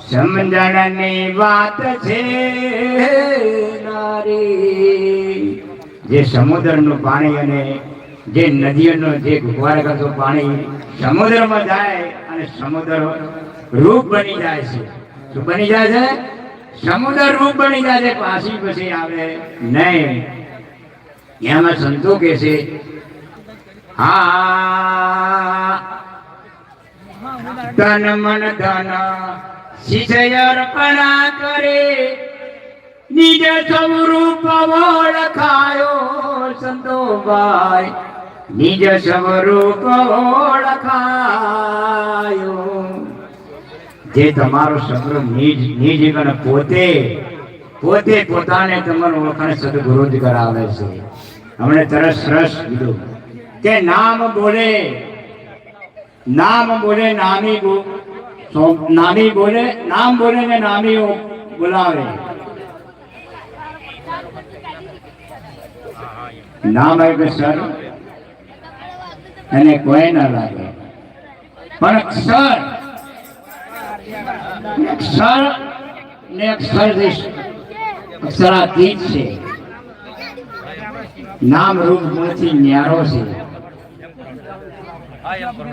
સમજણની વાત છે નારી. જે સમુદ્રનું પાણી અને જે નદીઓનું જે ગુવાર કરતું પાણી સમુદ્રમાં જાય અને સમુદ્ર રૂપ બની જાય છે. શું બની જાય છે? સમુદ્ર રૂપ બની જાય છે. પાછી પછી આવે નહીં. એમાં સંતો કે છે હા તન મન ધન શિષ્ય અર્પણા કરે, નિજ સ્વરૂપ ઓળખાયો સંતો ભાઈ, નિજ સ્વરૂપ ઓળખાયો. જે તમારો સ્વરૂપ નિજ અને પોતે પોતે પોતાને તમારું ઓળખાણ સદગુરુ જ કરાવે છે. हमने तरस रस कीधु के नाम बोले नामी बोले नाम बोले ने नामी बुलावे. नाम है सर અને કોઈ ના લાગે, પણ અક્ષર અક્ષર ને અક્ષરાતીત છે. नाम रूप गुणથી ન્યારો છે.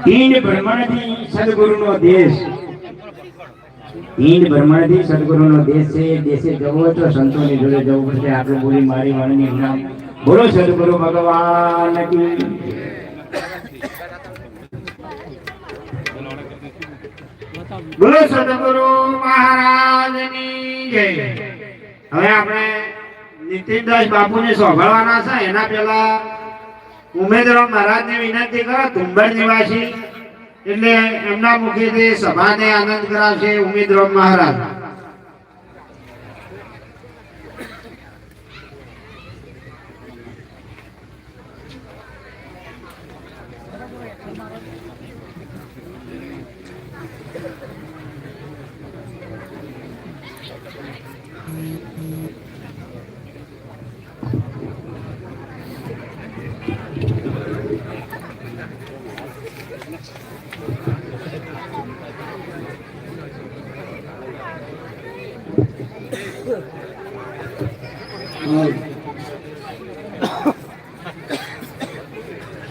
ઈંડ બ્રહ્માંડથી સદગુરુનો દેશ, ઈંડ બ્રહ્માંડથી સદગુરુનો દેશ છે. દેશે જવો તો સંતોની જોડે જવું પડશે. આપણે બોલી મારી વાણીની નામ બોલો સદગુરુ ભગવાન કી. બોલો સદગુરુ મહારાજની જય. હવે આપણે નીતિનદાસ બાપુને સોંભળવાના છે. એના પહેલા ઉમેદરામ મહારાજને વિનંતી કરો, તુંબર નિવાસી એટલે એમના મુખેથી સભાને આનંદ કરાવશે ઉમેદરામ મહારાજ.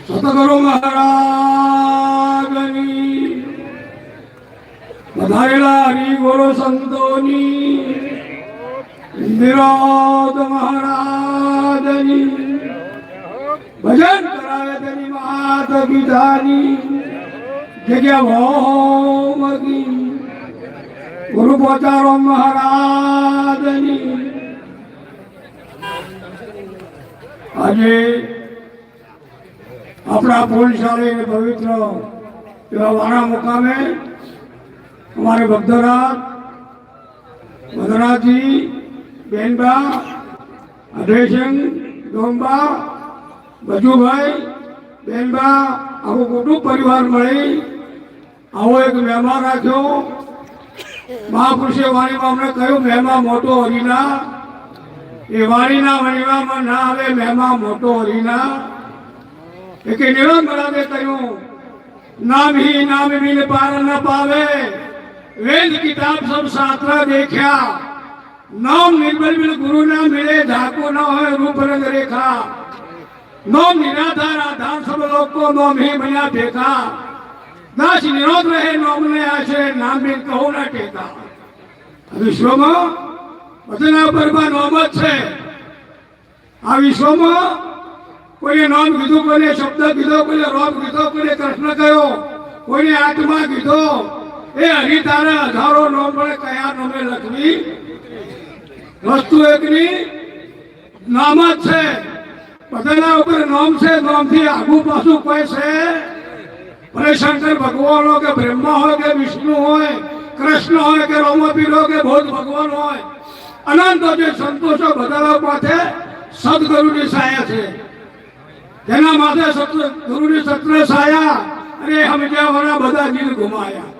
સતગુરુ મહારાજની વધારેલા હરિગુરુ સંતોની વિરોધ મહારાજની ભજન કરાવે તેની માત પિતાની જગ્યા ભોમકી ગુરુ પોચારો મહારાજની આજે આપણા પુલશાળી અને પવિત્ર એવા વાણા મુકામે हमारे भक्तराज मधुराज जी बेनबा अधेशंग डोंबा बजूभाई बेनबा आखो कुटुंब परिवार मળી આવો એક મહેમાન રાખ્યો મહાપુરુષે વાણીમાં અમને કહ્યું મહેમાન મોટો હરિના એ વાણીના વણીવામાં ના આવે મહેમાન મોટો હરિના એક નિરંતરાને કહ્યું नाम ही नाम मिल पार न पावे वेद किताब सब शास्त्र देखा नाम निर्मल मिल गुरु ना मिले धाको न हो रूप रंग रेखा नाम निराधार आधार सब लोग को नाम ही बना देखा दास निरोध रहे नाम ने आश्रय नाम मिल कहो ना टेका विश्व में वचना पर नौमत है आ विश्व में कोई नाम कीधु कोई शब्द कीधो कोई रोम कीधो कोई कृष्ण कहो कोई आत्मा कीधो ए हरि तारे हजारों नाम पड़े कया नामे लक्ष्मी वस्तु एकनी नाम है बदला ऊपर नाम से नाम थी आगू पासू कोई से भले शंकर भगवान हो के ब्रह्मा हो के विष्णु हो कृष्ण हो के रोमपीर हो के बहुत भगवान हो अनंत जो संतोषो बदला पाथे सदगुरु की साया है જેના માથે ગુરુની સત્ર છાયા અને સમજ્યા વાળા બધા દિલ ગુમાયા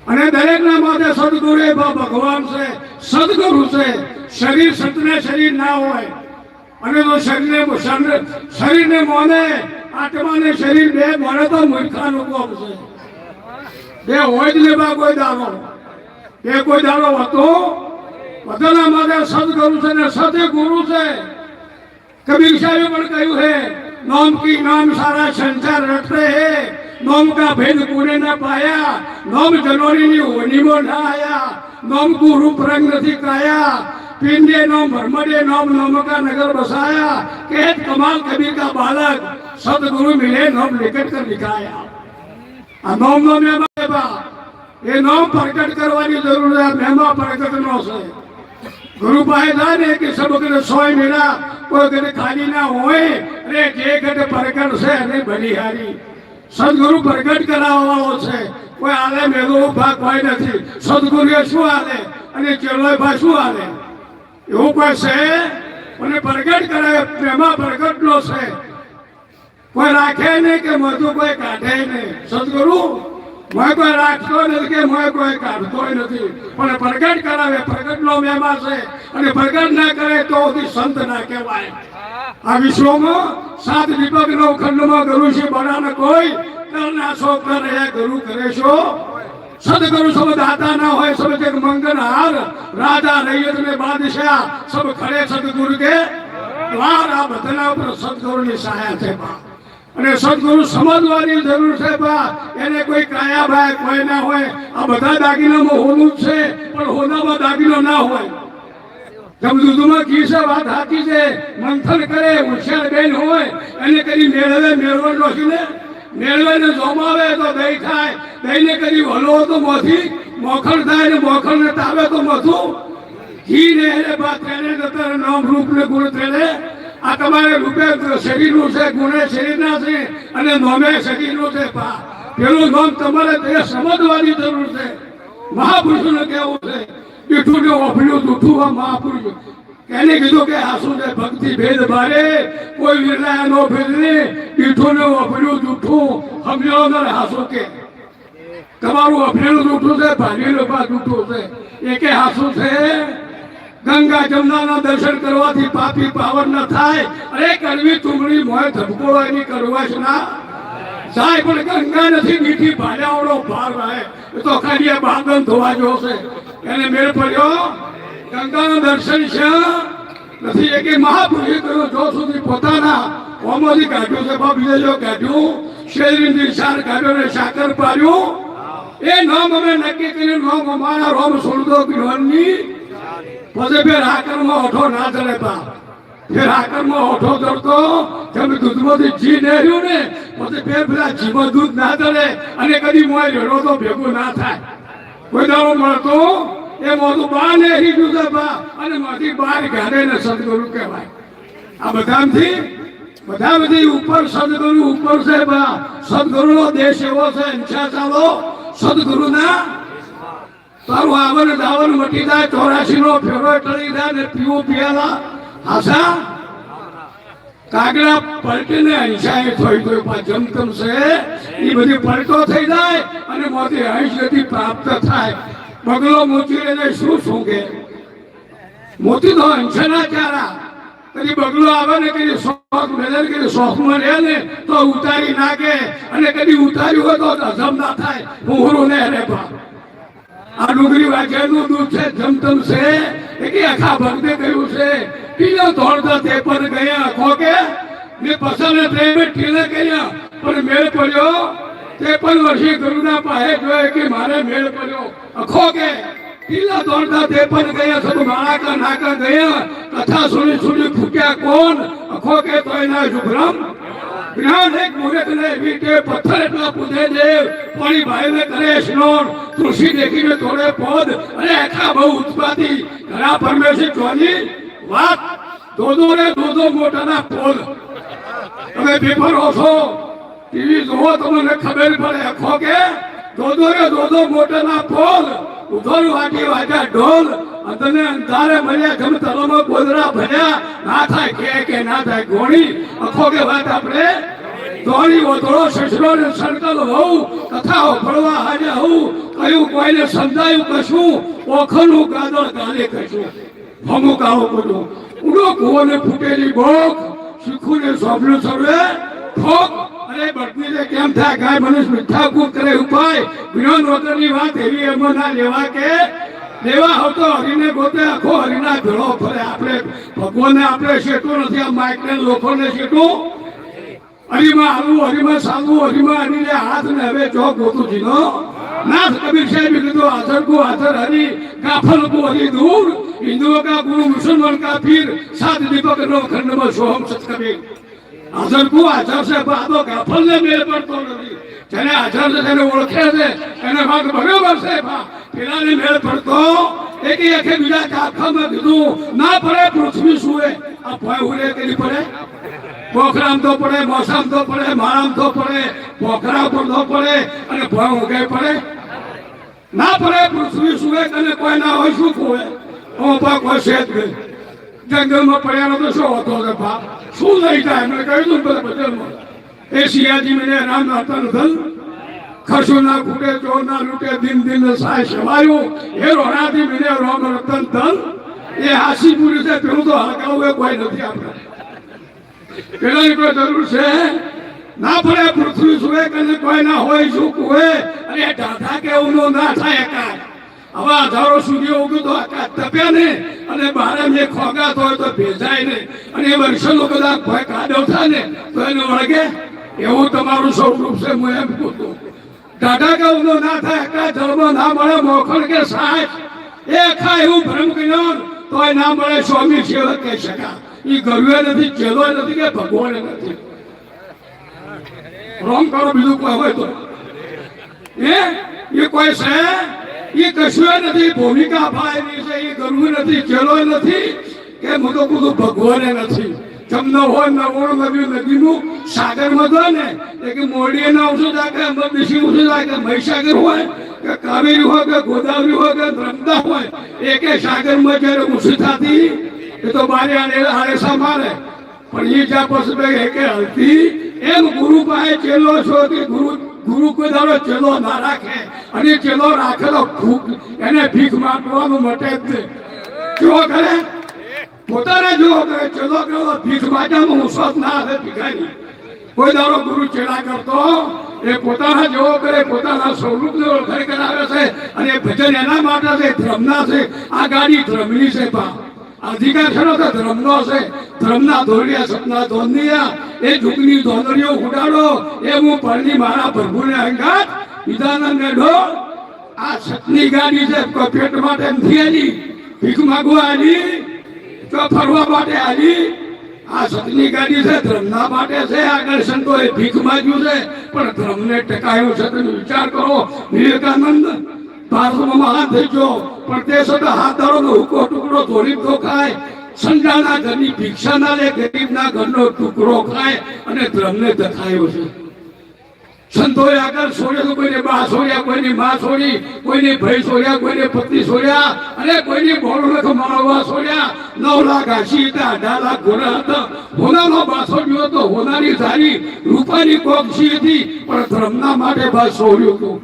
અને દરેકના માથે સદગુરુ એ ભગવાન છે સદગુરુ છે શરીર સતને શરીર ના હોય અને જો શરીરને મોને આત્માને શરીર બે મોને તો મૂર્ખાનું કોમ છે બે હોય જ લેવા કોઈ દાડો બે કોઈ દાડો હતો બધાના માથે સદગુરુ છે ને સદે ગુરુ છે कबीर साहब पर कहू है नाम की नाम सारा संसार रटते है नाम का भेद पूरे न पाया नाम जनोरी होनी में न आया नाम को रूप रंग नहीं काया पिंडे नाम भरमडे नाम नाम का नगर बसाया कहत कमाल कबीर का बालक सदगुरु मिले नाम लिखट कर दिखाया नाम ये नाम प्रकट करवानी जरूर है मेहमा प्रकट नो से गुरु पाए था ने कि सब के सोय मेरा कोई कदे खाली ना होए अरे जे कदे प्रकट से नहीं बलिहारी सदगुरु प्रकट कराववाळो છે કોઈ આલે મેલો ભાગ કોઈ નથી સદગુરુએ શું આલે અને ચેલોય ભાઈ શું આલે એવું કોઈ છે અને પ્રકટ કરે પ્રેમા પ્રકટનો છે કોઈ રાખે નહીં કે મધુ કોઈ કાઢે નહીં સદગુરુ मैं कोई राखतो नहीं के मैं कोई काढतो नहीं पण प्रकट करावे प्रकट नो मेमा छे अने प्रकट ना करे तो ओदी संत ना कहेवाय आ विश्व में 7 विभाग नो खंड में गुरु से बड़ा न कोई करना सो करे गुरु करे सो सदगुरु सब दाता ना होय सब जग मंगनहार राजा रैयत ने बादशाह सब खड़े सदगुरु के द्वार आ बदला पर सदगुरु ની સહાય છે અને સદગુરુ સમજવાની જરૂર છે બા એને કોઈ કાયા ભાઈ કોઈ ના હોય આ બધા દાગીનામાં હોનું છે પણ હોનામાં દાગીનો ના હોય જબ દૂધમાં ઘી છે વાત સાચી છે મંથન કરે હોશિયાર બેન હોય એને કરી મેળવે મેળવવાનો છે ને મેળવેને જોમાવે તો દહીં થાય દહીંને કરી હલવો તો મોથી મોખણ થાય ને મોખણને તાવે તો મથું ઘી ને એને બાદ તેને જતા નામ રૂપ ને ગુણ તેને આ તમારે રૂપે શરીરનું છે ગુણે શરીરના છે અને નોમે શરીરનું છે પેલું નામ તમારે તે સમજવાની જરૂર છે મહાપુરુષોને કહેવું છે દીઠું ને ઓફળ્યું દૂઠું મહાપુરુષ એને કીધું કે હાસુ ને ભક્તિ ભેદ ભારે કોઈ વિરલાયા નો ભેદ ને દીઠું ને ઓફળ્યું દૂઠું સમજો ને હાસુ કે તમારું ઓફળેલું દૂઠું છે ભારેલું દૂઠું છે એકે હાસુ છે ગંગા જમનાના દર્શન કરવાથી પાપી પાવન ન થાય અરે કરવી ચૂંટણી મોય ધબકોળો એની કરવાશ ના સાહેબ પણ ગંગા નથી મીઠી ભાડાવાળો ભાર રહે એ તો ખાલી આ બાંધન ધોવા જો છે એને મેળ પડ્યો ગંગાનું દર્શન છે નથી એ કે મહાપુરુષે કર્યો જો સુધી પોતાના કોમોથી કાઢ્યું છે બાપ બીજો કાઢ્યું શેરીની સાર કાઢ્યો ને સાકર પાડ્યું એ નામ અમે નક્કી કર્યું નામ અમારા રોમ સોળદો જ્ઞાનની પછી ફેર આકરમાં ઓઠો ના ચડે પા ફેર આકરમાં ઓઠો ચડતો તમે દૂધમાંથી જી નેર્યું ને પછી ફેર પેલા જીમાં દૂધ ના ચડે અને કદી મોય રેડો તો ભેગું ના થાય કોઈ દાડો મળતો એ મોઢું બહાર નેરી ગયું છે બા અને માંથી બહાર ગાડે ને સદગુરુ કહેવાય આ બધામાંથી ઉપર સદગુરુ ઉપર છે બા સદગુરુનો દેશ એવો છે ઈચ્છા ચાલો સદગુરુના તારું આવન દાવન મટી જાય 84 નો ફેરો ટળી જાય ને પીવું પિયાલા હાસા કાગડા પલટીને અંશાએ થોઈ થોઈ જમતમ છે એ બધી પલટો થઈ જાય અને મોતી હંસ ગતિ પ્રાપ્ત થાય બગલો મોતી લઈને શું કે મોતી તો અંશના ચારા કદી બગલો આવે ને કદી શોખ મેળે કદી શોખમાં રહે ને તો ઉતારી નાખે અને કદી ઉતાર્યું હોય તો હજમ ના થાય હું ને રે બા આ ડુંગળી વાંચેલું દૂધ છે જમતમ છે એ કે આખા ભક્તે કહ્યું છે પીલો દોડતા તે પર ગયા આખો કે મેં પસંદ પ્રેમે ટીલે ગયા પણ મેળ પડ્યો 53 વર્ષી ગુરુના પાસે જોયે કે મારે મેળ પડ્યો આખો કે પીલા દોડતા તે પર ગયા સબ માળા કા નાકા ગયા કથા સુની સુની ફૂટ્યા કોણ આખો કે તો એના શુભ્રમ જ્ઞાન એક મૂર્ખ ને વીટે પથ્થર એટલા પૂજે દેવ પાણી ભાઈને કરે સ્નાન તુલસી દેખીને તોડે પોદ અને આખા બહુ ઉત્પાતી ઘણા પરમેશ્વર જોની વાત દોદો મોટાના પોલ તમે પેપર ઓછો ટીવી જોવો તમને ખબર પડે આખો કે દોદો મોટાના પોલ ઉધોર વાટી વાજા ઢોલ અંતને અંધારે મળ્યા જમ તળમાં ગોદરા ભર્યા ના થાય કે ના થાય ગોણી આખો કે વાત આપણે ધોળી ઓધળો સસરો ને સર્કલ હોઉં કથાઓ ફળવા હાજર હોઉં કયું કોઈને સમજાયું કશું ઓખનું ગાદળ ગાલે કશું હમું કાવો બધું ઉડો કુવોને ફૂટેલી ભોગ શીખુને સોંપલું સર્વે ઠોક અરે બટની કેમ થાય ગાય મનુષ્ય મીઠા કૂક કરે ઉપાય વિનોદ વગરની વાત એવી એમાં ના લેવા કે લેવા હતો હરીને ગોતે આખો હરીના ભેળો ફરે આપણે ભગવાનને આપણે શેઠું નથી આ માઇકને લોકોને શેઠું હરીમાં આવું હરીમાં સાલું હરીમાં હરીને હાથ ને હવે જો ગોતું જીનો नाथ कबीर साहब लिखो आदर को आदर हरि गाफल को हरि दूर हिंदुओं का गुरु मुसलमान का पीर सात दीपक नो खंड में सोहम सत कबीर आदर को आदर से बादो गाफल ने मेरे पर तो नहीं चले आदर से चले ओळखे છે એને ભાગ બરોબર છે બા પેલાને મેળ પડતો એકે બીજા કાખામાં કીધું ના પડે પૃથ્વી સુએ આ ભય ઉરે કેલી પડે પોખરામ તો પડે મોસામ તો પડે મારામ તો પડે પોખરા પર તો પડે અને ભય ઉગે પડે ના પડે પૃથ્વી સુએ કને કોઈ ના હોય શું કોય ઓ બા કોઈ શેત ગઈ જંગલમાં પડ્યાનો તો શું હતો કે બા શું લઈ જાય મેં કહ્યું તું બધા બજારમાં એ સિયાજી મને રામ નાતન ધન ખર્ચો ના ખૂટે ચોર ના લૂટે દિન દિન સાય સેવાયું એ રોણાથી મને રોમ રતન ધન એ હાસીપુરી છે પેલું તો હલકાવું કોઈ નથી આપણે પેલાની કોઈ જરૂર છે ના પડે પૃથ્વી સુએ કને કોઈ ના હોય શું કુએ અરે ઢાઢા કેવું ના થાય એકાદ હવે હજારો સુધી ઉગું તો આકાશ તપ્યા ને અને બારે મેં ખોગાત હોય તો ભેજાય ને અને એ વર્ષો બધા ભય કાઢવ થાય ને તો એને વળગે એવું તમારું સ્વરૂપ છે હું એમ પૂછું ઢાઢા કેવું ના થાય એકાદ જળમાં ના મળે મોખણ કે સાહેબ એ ખા એવું ભ્રમ જ્ઞાન તોય ના મળે સ્વામી સેવક કહી શકા એ ગરુએ નથી ચેલો નથી કે ભગવાન નથી રોમ કરો બીજું કોઈ હોય તો એ કોઈ છે એ કશું નથી ભૂમિકા ભાઈની છે એ ગરુ નથી ચેલો નથી કે હું તો બધું ભગવાન નથી જમ હોય નવોણ નદીનું નદીનું સાગરમાં જાય ને એ કે મોડીએ ના ઊંચું જાય કે અમરદેશી ઊંચું જાય કે મહીસાગર હોય કે કાવેરી હોય કે ગોદાવરી હોય કે નર્મદા હોય એ કે સાગરમાં જયારે ઊંચી થતી એ તો બારે આડેસા મારે પણ એ જ્યાં પછી કે હલતી એમ ગુરુ પાસે ચેલો છો કે ગુરુ કોઈ દાડો ચેલો ના રાખે અને ચેલો રાખેલો એને ભીખ માંગવાનું મટે જ નહીં કેવો કરે પોતાને જો કરે ચેલો કરો ભીખ માંગવામાં ઉસત ના આવે ભીખાની કોઈ દાડો ગુરુ ચેડા કરતો એ પોતાના જેવો કરે, પોતાના સ્વરૂપને ઓળખાણ કરાવે છે અને ભજન એના માટે છે, ધર્મના છે. આ ગાડી ધર્મની છે પા, અધિકાર છે તો ધર્મનો છે. ધર્મના ધોરિયા સપના ધોનિયા એ ઝુકની ધોનરીઓ ઉડાડો એ હું પરણી મારા પ્રભુને અંગાત વિધાનંદ મેઢો. આ સતની ગાડી છે, કોઈ પેટ માટે નથી આલી, ભીખ માગવા આલી, તો ફરવા માટે આલી. આ સતની ગાડી છે, ધર્મના માટે છે. આગળ સંતોએ ભીખ માગ્યું છે પણ ધર્મને ટકાયો છે. તમે વિચાર કરો, વિવેકાનંદ ભારતમાં મહાન થઈ ગયો પણ તે છતાં હાથદારોનો હુકો ટુકડો ધોરી તો ખાય, સંતાના ઘરની ભિક્ષા ના લે, ગરીબના ઘરનો ટુકડો ખાય અને ધર્મને દખાયો છે. સંતોએ આગળ છોડ્યો તો કોઈને બા છોડ્યા, કોઈની માં છોડી, કોઈને ભાઈ છોડ્યા, કોઈને પત્ની છોડ્યા અને કોઈને બોલો લખ માળવા છોડ્યા. 9 લાખ હાસી હતા, 18 લાખ ઘોડા હતા. હોનાનો બાસો ગયો હતો, હોનાની ધારી રૂપાની કોક્ષી હતી પણ ધર્મના માટે બા છોડ્યું હતું.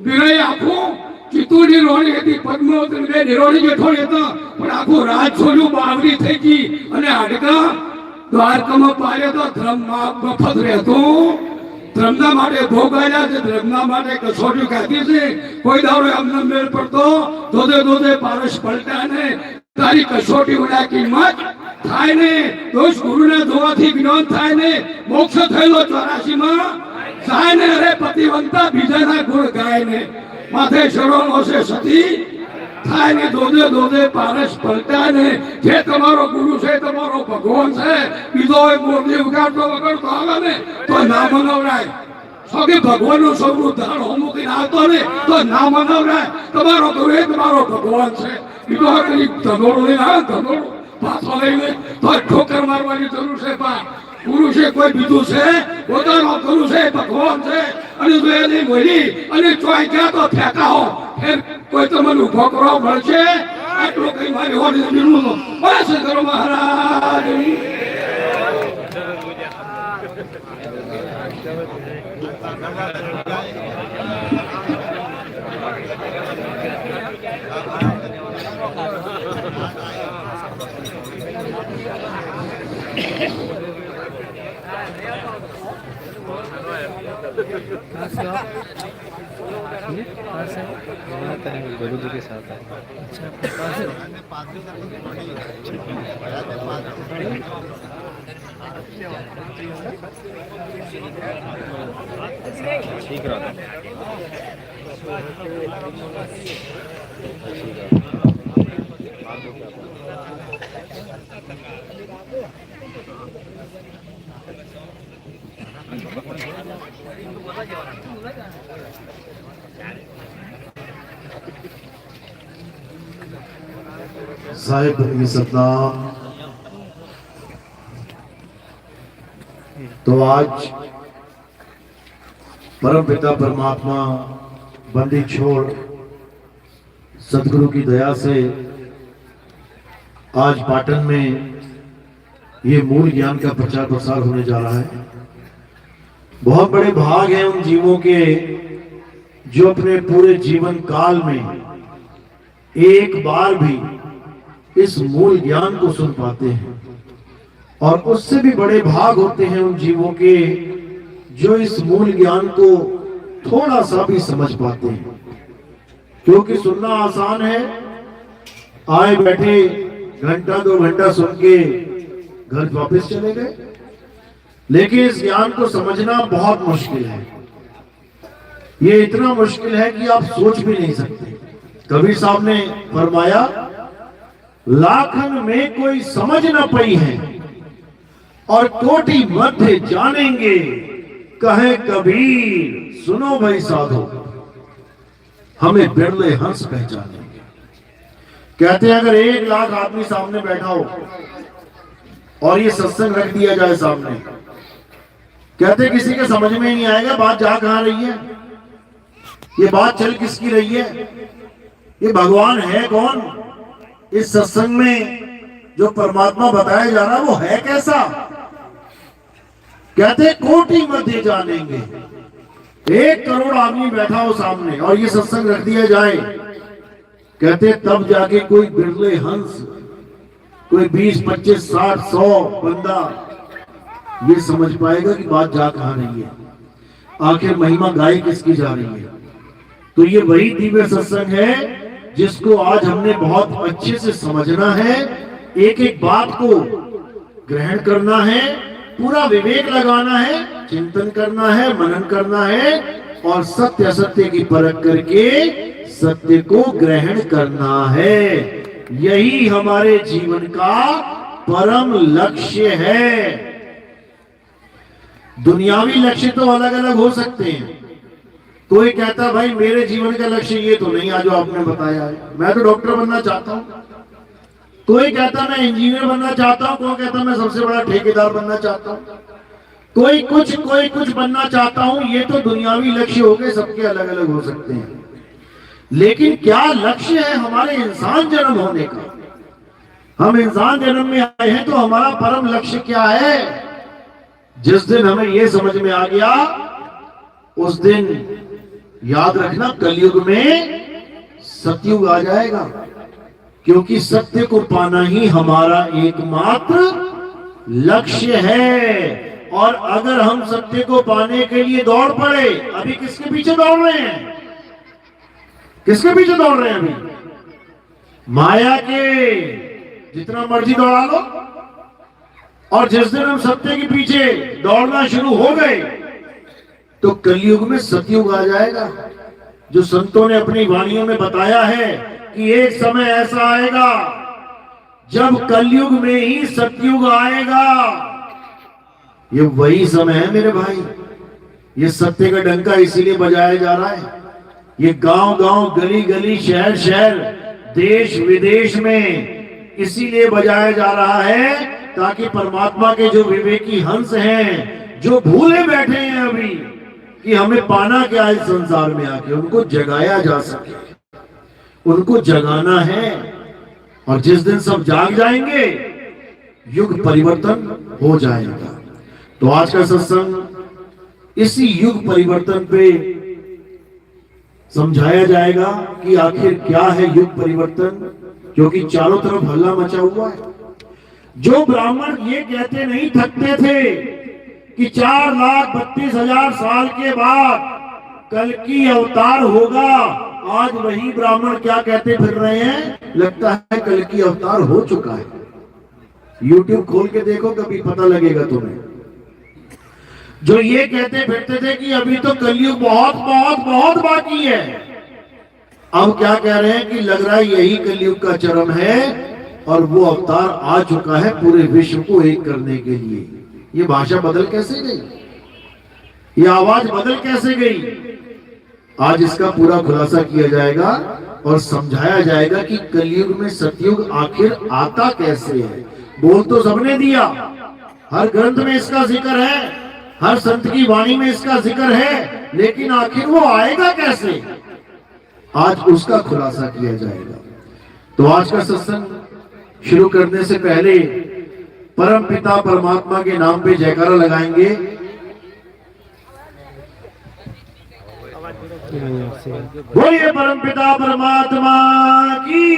વિનય આખું ચિત્તૂરની રોણી હતી, પદ્માવતી બે નિરોણી જેઠોડી હતા પણ આખું રાજ છોડ્યું, બાવરી થઈ ગઈ અને હાડકા દ્વારકામાં પાડ્યો તો ધર્મ મફત રહેતું. ધર્મના માટે ભોગાયા છે, ધર્મના માટે કસોટી ખાધી છે. કોઈ દાડો એમને મેળ પડતો ધોધે ધોધે પારસ પલટા ને તારી કસોટી ઉડા કિંમત થાય ને. દોષ ગુરુના ધોવાથી જ્ઞાન થાય ને. મોક્ષ થયેલો 84 માં જાય ને. અરે પતિવંતા બીજાના ગુણ ગાય ને. માથે શરણો છે સતી થાય ને. ધોધે ધોધે પારસ પલટા ને. જે તમારો ગુરુ છે, તમારો ભગવાન છે, બીજો મોરલી ઉગાડતો વગડતો આવે ને તો ના મનાવરાય. કે ભગવાનનું સ્વરૂપ ધારણ મૂકીને આવતો ને તો ના મનાવરાય. તમારો ગુરુ એ તમારો ભગવાન છે. બીજો કઈ ધનોડો લઈને આવે, ધનોડો પાછો લઈને તો ઠોકર મારવાની જરૂર છે. પા ગુરુ છે કોઈ બીજું છે, પોતાનો ગુરુ છે, ભગવાન છે. અને જો એની મળી અને ચોઈ ગયા તો ફેંકાઓ, ફેર કોઈ તમને ઉભો કરવા મળશે. આટલું કઈ મારી હોડી બીનું બસ કરો મહારાજ. गुरु जी के साथ है. ठीक रहा. साहिब बंदगी सतनाम. तो आज परम पिता परमात्मा बंदी छोड़ सदगुरु की दया से आज पाटन में ये मूल ज्ञान का प्रचार प्रसार होने जा रहा है. बहुत बड़े भाग हैं उन जीवों के जो अपने पूरे जीवन काल में एक बार भी इस मूल ज्ञान को सुन पाते हैं. और उससे भी बड़े भाग होते हैं उन जीवों के जो इस मूल ज्ञान को थोड़ा सा भी समझ पाते हैं. क्योंकि सुनना आसान है, आए बैठे घंटा 2 घंटा सुन के घर वापस चले गए. लेकिन इस ज्ञान को समझना बहुत मुश्किल है. ये इतना मुश्किल है कि आप सोच भी नहीं सकते. कबीर साहब ने फरमाया, लाखन में कोई समझ न पई है और कोटि मध्य जानेंगे, कहे कबीर सुनो भाई साधो, हमें बिरले हंस पहचानेंगे. कहते हैं अगर 1 लाख आदमी सामने बैठा हो और ये सत्संग रख दिया जाए सामने, कहते किसी के समझ में नहीं आएगा बात जा कहां रही है, ये बात चल किसकी रही है, ये भगवान है कौन, इस सत्संग में जो परमात्मा बताया जा रहा है वो है कैसा. कहते कोटि मध्य जानेंगे. 1 करोड़ आदमी बैठा हो सामने और ये सत्संग रख दिया जाए, कहते तब जाके कोई बिरले हंस, कोई 20, 25, 60, 100 बंदा ये समझ पाएगा कि बात जा कहां रही है, आखिर महिमा गाय किसकी जा रही है। तो ये वही दिव्य सत्संग है जिसको आज हमने बहुत अच्छे से समझना है, एक एक बात को ग्रहण करना है, पूरा विवेक लगाना है, चिंतन करना है, मनन करना है और सत्य असत्य की परख करके सत्य को ग्रहण करना है। यही हमारे जीवन का परम लक्ष्य है। दुनियावी लक्ष्य तो अलग अलग हो सकते हैं। कोई कहता भाई मेरे जीवन का लक्ष्य ये तो नहीं, आज जो आपने बताया है, मैं तो डॉक्टर बनना चाहता हूं। कोई कहता मैं इंजीनियर बनना चाहता हूं, कोई कहता मैं सबसे बड़ा ठेकेदार बनना चाहता हूं, कोई कुछ बनना चाहता हूं। ये तो दुनियावी लक्ष्य हो गए, सबके अलग अलग हो सकते हैं। लेकिन क्या लक्ष्य है हमारे इंसान जन्म होने का? हम इंसान जन्म में आए हैं तो हमारा परम लक्ष्य क्या है? जिस दिन हमें यह समझ में आ गया उस दिन याद रखना कलयुग में सतयुग आ जाएगा, क्योंकि सत्य को पाना ही हमारा एकमात्र लक्ष्य है। और अगर हम सत्य को पाने के लिए दौड़ पड़े, अभी किसके पीछे दौड़ रहे हैं? किसके पीछे दौड़ रहे हैं? अभी माया के, जितना मर्जी दौड़ा लो। और जिस दिन हम सत्य के पीछे दौड़ना शुरू हो गए तो कलयुग में सतयुग आ जाएगा। जो संतों ने अपनी वाणियों में बताया है कि एक समय ऐसा आएगा जब कलयुग में ही सतयुग आएगा। ये वही समय है मेरे भाई। ये सत्य का डंका इसीलिए बजाया जा रहा है। ये गांव गांव, गली गली, शहर शहर, देश विदेश में इसीलिए बजाया जा रहा है ताकि परमात्मा के जो विवेकी हंस हैं, जो भूले बैठे हैं अभी कि हमें पाना क्या इस संसार में आके, उनको जगाया जा सके। उनको जगाना है। और जिस दिन सब जाग जाएंगे युग परिवर्तन हो जाएगा। तो आज का सत्संग इसी युग परिवर्तन पे समझाया जाएगा कि आखिर क्या है युग परिवर्तन, क्योंकि चारों तरफ हल्ला मचा हुआ है। जो ब्राह्मण ये कहते नहीं थकते थे कि 4,32,000 साल के बाद कल की अवतार होगा, आज वही ब्राह्मण क्या कहते फिर रहे हैं? लगता है कल की अवतार हो चुका है। YouTube खोल के देखो, कभी पता लगेगा तुम्हें। जो ये कहते फिरते थे कि अभी तो कलयुग बहुत बहुत बहुत बाकी है, अब क्या कह रहे हैं कि लग रहा है यही कलयुग का चरम है और वो अवतार आ चुका है पूरे विश्व को एक करने के लिए। ये भाषा बदल कैसे गई? ये आवाज बदल कैसे गई? आज इसका पूरा खुलासा किया जाएगा और समझाया जाएगा कि कलयुग में सतयुग आखिर आता कैसे है। बोल तो सबने दिया, हर ग्रंथ में इसका जिक्र है, हर संत की वाणी में इसका जिक्र है, लेकिन आखिर वो आएगा कैसे? आज उसका खुलासा किया जाएगा। तो आज का सत्संग शुरू करने से पहले परम पिता परमात्मा के नाम पे जयकारा लगाएंगे। बोलिए परम पिता परमात्मा की,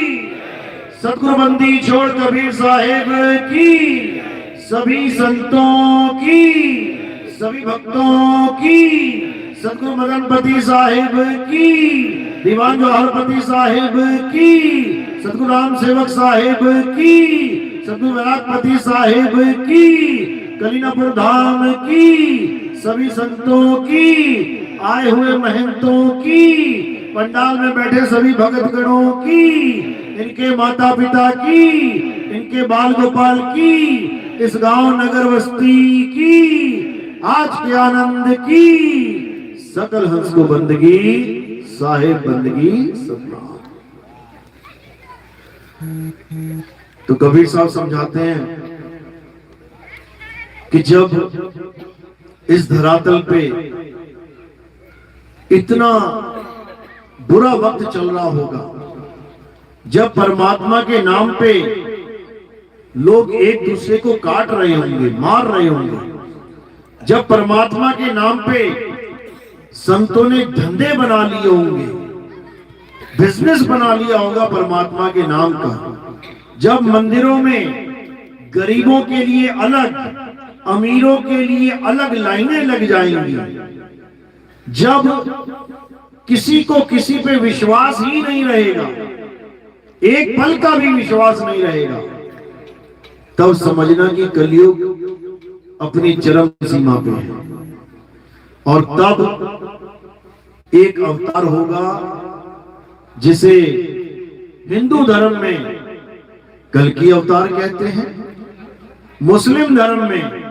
सतगुरु बंदी छोड़ कबीर साहेब की, सभी संतों की, सभी भक्तों की, सतगुरु मदनपति साहेब की, दीवान जौहरपति साहेब की, सतगुरु राम सेवक साहेब की, सतगुरु वैरागपति साहेब की, कलीनापुर धाम की, सभी संतों की, आए हुए महंतों की, पंडाल में बैठे सभी भगत गणों की, इनके माता पिता की, इनके बाल गोपाल की, इस गांव नगर बस्ती की, आज के आनंद की, सकल हंस को बंदगी, साहेब बंदगी सतनाम। तो कबीर साहब समझाते हैं कि जब इस धरातल पे इतना बुरा वक्त चल रहा होगा, जब परमात्मा के नाम पे लोग एक दूसरे को काट रहे होंगे, मार रहे होंगे, जब परमात्मा के नाम पे संतों ने धंधे बना लिए होंगे, बिजनेस बना लिया होगा परमात्मा के नाम का, जब मंदिरों में गरीबों के लिए अलग, अमीरों के लिए अलग लाइनें लग जाएंगी। जब किसी को किसी पे विश्वास ही नहीं रहेगा, एक पल का भी विश्वास नहीं रहेगा, तब समझना कि कलयुग अपनी चरम सीमा पे है। और तब एक अवतार होगा जिसे हिंदू धर्म में कल्कि अवतार कहते हैं, मुस्लिम धर्म में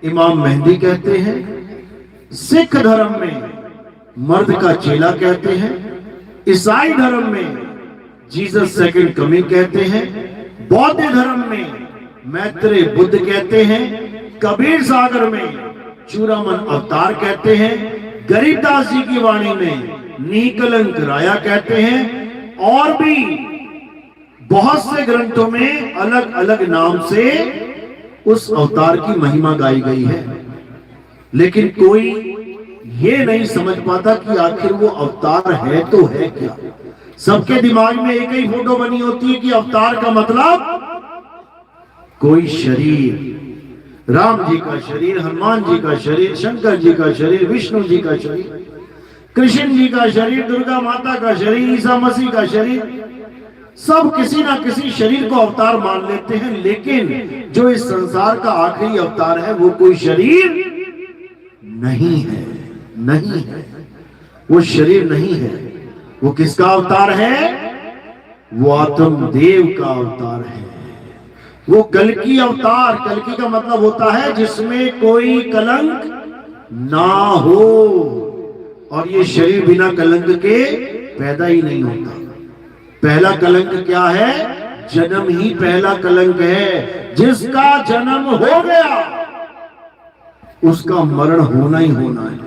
इमाम मेहदी कहते हैं, सिख धर्म में मर्द का चेला कहते हैं, ईसाई धर्म में जीसस सेकंड कमिंग कहते हैं, बौद्ध धर्म में मैत्रेय बुद्ध कहते हैं, कबीर सागर में चूड़ामन अवतार कहते हैं, गरीबदास जी की वाणी में निकलंक राया कहते हैं, और भी बहुत से ग्रंथों में अलग अलग नाम से उस अवतार की महिमा गाई गई है। लेकिन कोई ये नहीं समझ पाता कि आखिर वो अवतार है तो है क्या। सबके दिमाग में एक ही फोटो बनी होती है कि अवतार का मतलब कोई शरीर, राम जी का शरीर, हनुमान जी का शरीर, शंकर जी का शरीर, विष्णु जी का शरीर, कृष्ण जी का शरीर, दुर्गा माता का शरीर, ईसा मसीह का शरीर, सब किसी ना किसी शरीर को अवतार मान लेते हैं। लेकिन जो इस संसार का आखिरी अवतार है वो कोई शरीर नहीं है, नहीं है, वो शरीर नहीं है। वो किसका अवतार है? वो आत्मदेव का अवतार है। वो कल्कि अवतार, कल्कि का मतलब होता है जिसमें कोई कलंक ना हो, और ये शरीर बिना कलंक के पैदा ही नहीं होता। पहला कलंक क्या है? जन्म ही पहला कलंक है। जिसका जन्म हो गया उसका मरण होना ही होना है।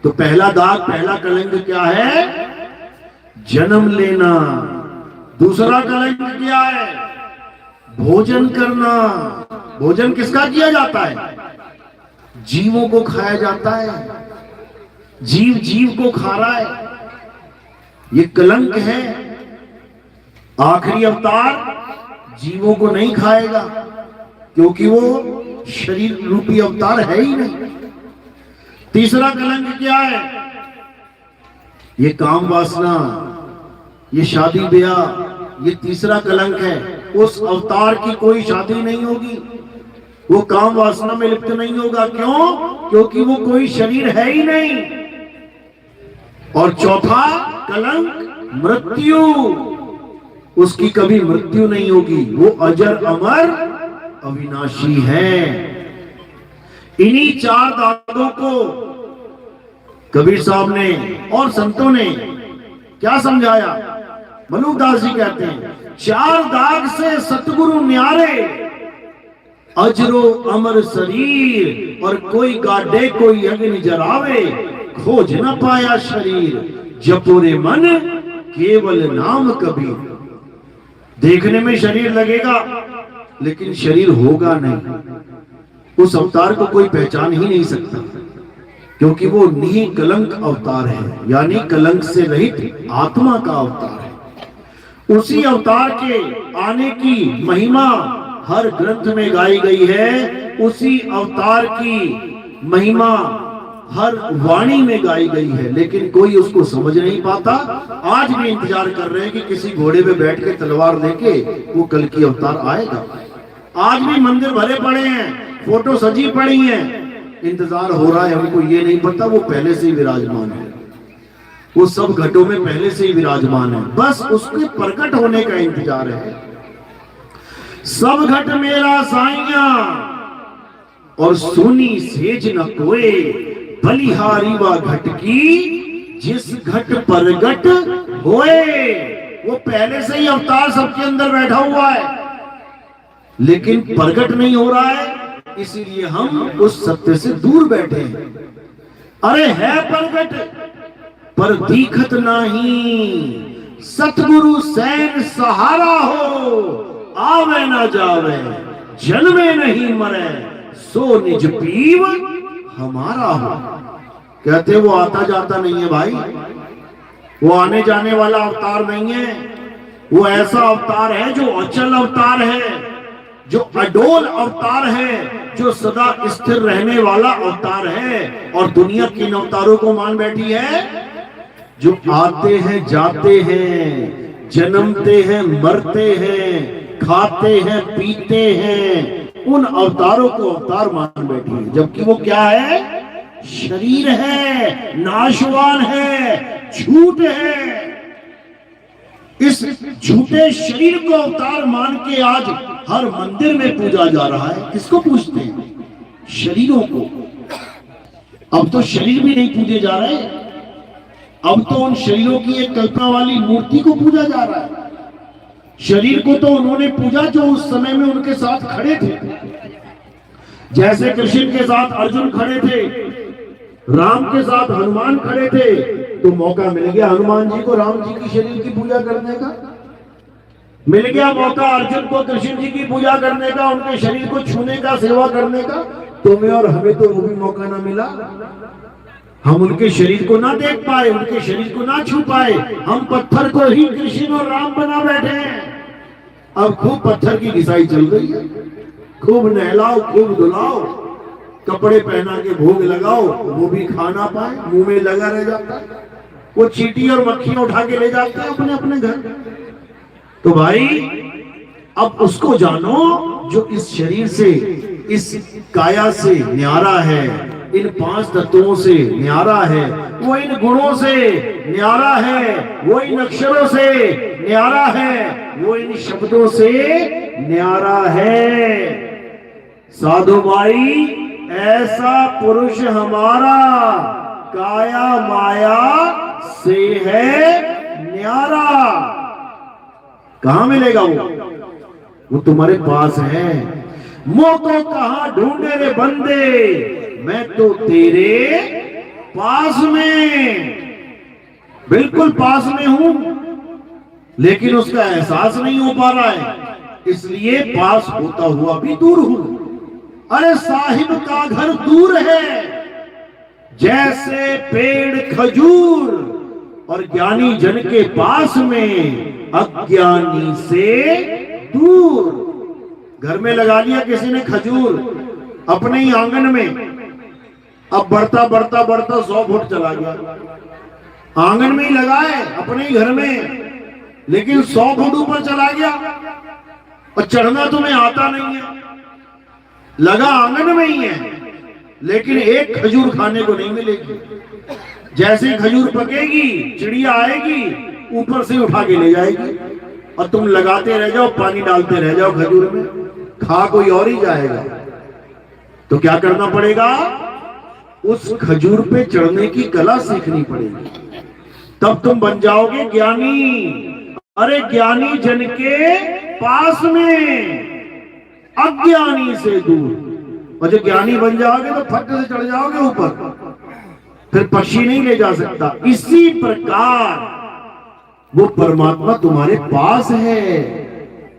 तो पहला दाग, पहला कलंक क्या है? जन्म लेना। दूसरा कलंक क्या है? भोजन करना। भोजन किसका किया जाता है? जीवों को खाया जाता है। जीव जीव को खा रहा है, ये कलंक है। आखिरी अवतार जीवों को नहीं खाएगा क्योंकि वो शरीर रूपी अवतार है ही नहीं। तीसरा कलंक क्या है? ये काम वासना, ये शादी ब्याह, ये तीसरा कलंक है। उस अवतार की कोई शादी नहीं होगी, वो काम वासना में लिप्त नहीं होगा। क्यों? क्योंकि वो कोई शरीर है ही नहीं। और चौथा कलंक मृत्यु, उसकी कभी मृत्यु नहीं होगी, वो अजर अमर अविनाशी है। इन्हीं चार दागों को कबीर साहब ने और संतों ने क्या समझाया? मलुकदास जी कहते हैं, चार दाग से सतगुरु न्यारे, अजरो अमर शरीर, और कोई गाडे कोई अग्नि जरावे, खोज न पाया शरीर, जपोरे मन केवल नाम कबीर। देखने में शरीर लगेगा लेकिन शरीर होगा नहीं। उस अवतार को कोई पहचान ही नहीं सकता क्योंकि वो निकलंक अवतार है, यानी कलंक से रहित आत्मा का अवतार है। उसी अवतार के आने की महिमा हर ग्रंथ में गाई गई है। उसी अवतार की महिमा हर वाणी में गाई गई है, लेकिन कोई उसको समझ नहीं पाता। आज भी इंतजार कर रहे हैं कि किसी घोड़े पे बैठ के तलवार लेके वो कल्कि अवतार आएगा। आज भी मंदिर भरे पड़े हैं, फोटो सजी पड़ी हैं, इंतजार हो रहा है। हमको ये नहीं पता वो पहले से ही विराजमान है, वो सब घटों में पहले से ही विराजमान है, बस उसके प्रकट होने का इंतजार है। सब घट मेरा साइया और सुनी सेज न कोए, बलिहारी व घट की जिस घट प्रगट होए। वो पहले से ही अवतार सबके अंदर बैठा हुआ है लेकिन प्रगट नहीं हो रहा है, इसीलिए हम उस सत्य से दूर बैठे हैं। अरे है प्रगट पर दिखत नहीं, सतगुरु सैन सहारा हो, आवे ना जावे जन्मे नहीं मरे, सो निज पीव हमारा हो। कहते वो आता जाता नहीं है भाई, वो आने जाने वाला अवतार नहीं है। वो ऐसा अवतार है जो अचल अवतार है, जो अडोल अवतार है, जो सदा स्थिर रहने वाला अवतार है और दुनिया किन अवतारों को मान बैठी है? जो आते हैं जाते हैं, जन्मते हैं मरते हैं, खाते हैं पीते हैं, उन अवतारों को अवतार मान बैठी है। जबकि वो क्या है? शरीर है, नाशवान है, झूठ है। इस झूठे शरीर को अवतार मान के आज हर मंदिर में पूजा जा रहा है। किसको पूजते हैं? शरीरों को। अब तो शरीर भी नहीं पूजे जा रहे, अब तो उन शरीरों की एक कल्पना वाली मूर्ति को पूजा जा रहा है। शरीर को तो उन्होंने पूजा जो उस समय में उनके साथ खड़े थे। जैसे कृष्ण के साथ अर्जुन खड़े थे, राम के साथ हनुमान खड़े थे, तो मौका मिल गया हनुमान जी को राम जी की शरीर की पूजा करने का, मिल गया मौका अर्जुन को कृष्ण जी की पूजा करने का, उनके शरीर को छूने का, सेवा करने का। तुम्हें और हमें तो वो भी मौका ना मिला। हम उनके शरीर को ना देख पाए, उनके शरीर को ना छू पाए। हम पत्थर को ही कृष्ण और राम बना बैठे हैं। अब खूब पत्थर की घिसाई चल रही है, खूब नहलाओ, खूब धुलाओ, कपड़े पहना के भोग लगाओ, वो भी खा ना पाए, मुंह में लगा रह जाता है। वो चींटी और मक्खियां उठा के ले जाते हैं अपने अपने घर। तो भाई अब उसको जानो जो इस शरीर से, इस काया से न्यारा है, इन 5 तत्वों से न्यारा है, वो इन गुणों से न्यारा है, वो इन अक्षरों से न्यारा है, वो इन शब्दों से न्यारा है। साधु भाई, ऐसा पुरुष हमारा काया माया से है न्यारा। कहां मिलेगा वो तुम्हारे पास है। मोको कहां ढूंढे रे बंदे, मैं तो तेरे पास में, बिल्कुल पास में हूं, लेकिन उसका एहसास नहीं हो पा रहा है, इसलिए पास होता हुआ भी दूर हूं। अरे साहिब का घर दूर है, जैसे पेड़ खजूर, और ज्ञानी जन के पास में, अज्ञानी से दूर। घर में लगा लिया किसी ने खजूर अपने ही आंगन में, अब बढ़ता बढ़ता बढ़ता 100 फुट चला गया। आंगन में ही लगा है अपने ही घर में, लेकिन 100 फुट ऊपर चला गया और चढ़ना तुम्हें आता नहीं है। लगा आंगन में ही है, लेकिन एक खजूर खाने को नहीं मिलेगी। जैसे खजूर पकेगी, चिड़िया आएगी, ऊपर से उठा के ले जाएगी, और तुम लगाते रह जाओ, पानी डालते रह जाओ खजूर में, खा कोई और ही जाएगा। तो क्या करना पड़ेगा? उस खजूर पे चढ़ने की कला सीखनी पड़ेगी, तब तुम बन जाओगे ज्ञानी। अरे ज्ञानी जन के पास में, अज्ञानी से दूर। और जब ज्ञानी बन जाओगे तो फट से चढ़ जाओगे ऊपर, फिर पक्षी नहीं ले जा सकता। इसी प्रकार वो परमात्मा तुम्हारे पास है,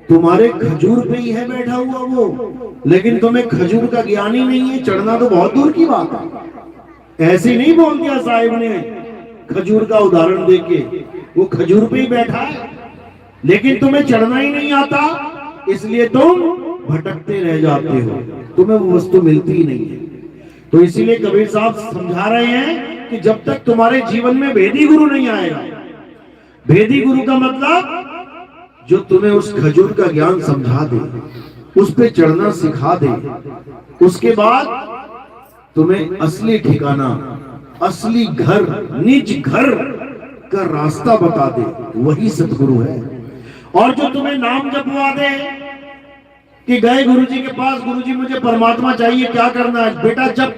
तुम्हारे खजूर पे ही है बैठा हुआ वो, लेकिन तुम्हें खजूर का ज्ञान ही नहीं है। चढ़ना तो बहुत दूर की बात है। ऐसे नहीं बोल दिया साहिब ने खजूर का उदाहरण देके, वो खजूर पे ही बैठा है, लेकिन तुम्हें चढ़ना ही नहीं आता, इसलिए तुम भटकते रह जाते हो, तुम्हें वो वस्तु मिलती ही नहीं है। तो इसीलिए कबीर साहब समझा रहे हैं कि जब तक तुम्हारे जीवन में भेदी गुरु नहीं आएगा, भेदी गुरु का मतलब जो तुम्हें उस खजूर का ज्ञान समझा दे, उस पे चढ़ना सिखा दे, उसके बाद तुम्हें असली ठिकाना, असली घर, निज घर का रास्ता बता दे, वही सतगुरु है। और जो तुम्हें नाम जपवा दे कि गए गुरुजी के पास, गुरुजी मुझे परमात्मा चाहिए, क्या करना है बेटा? जप,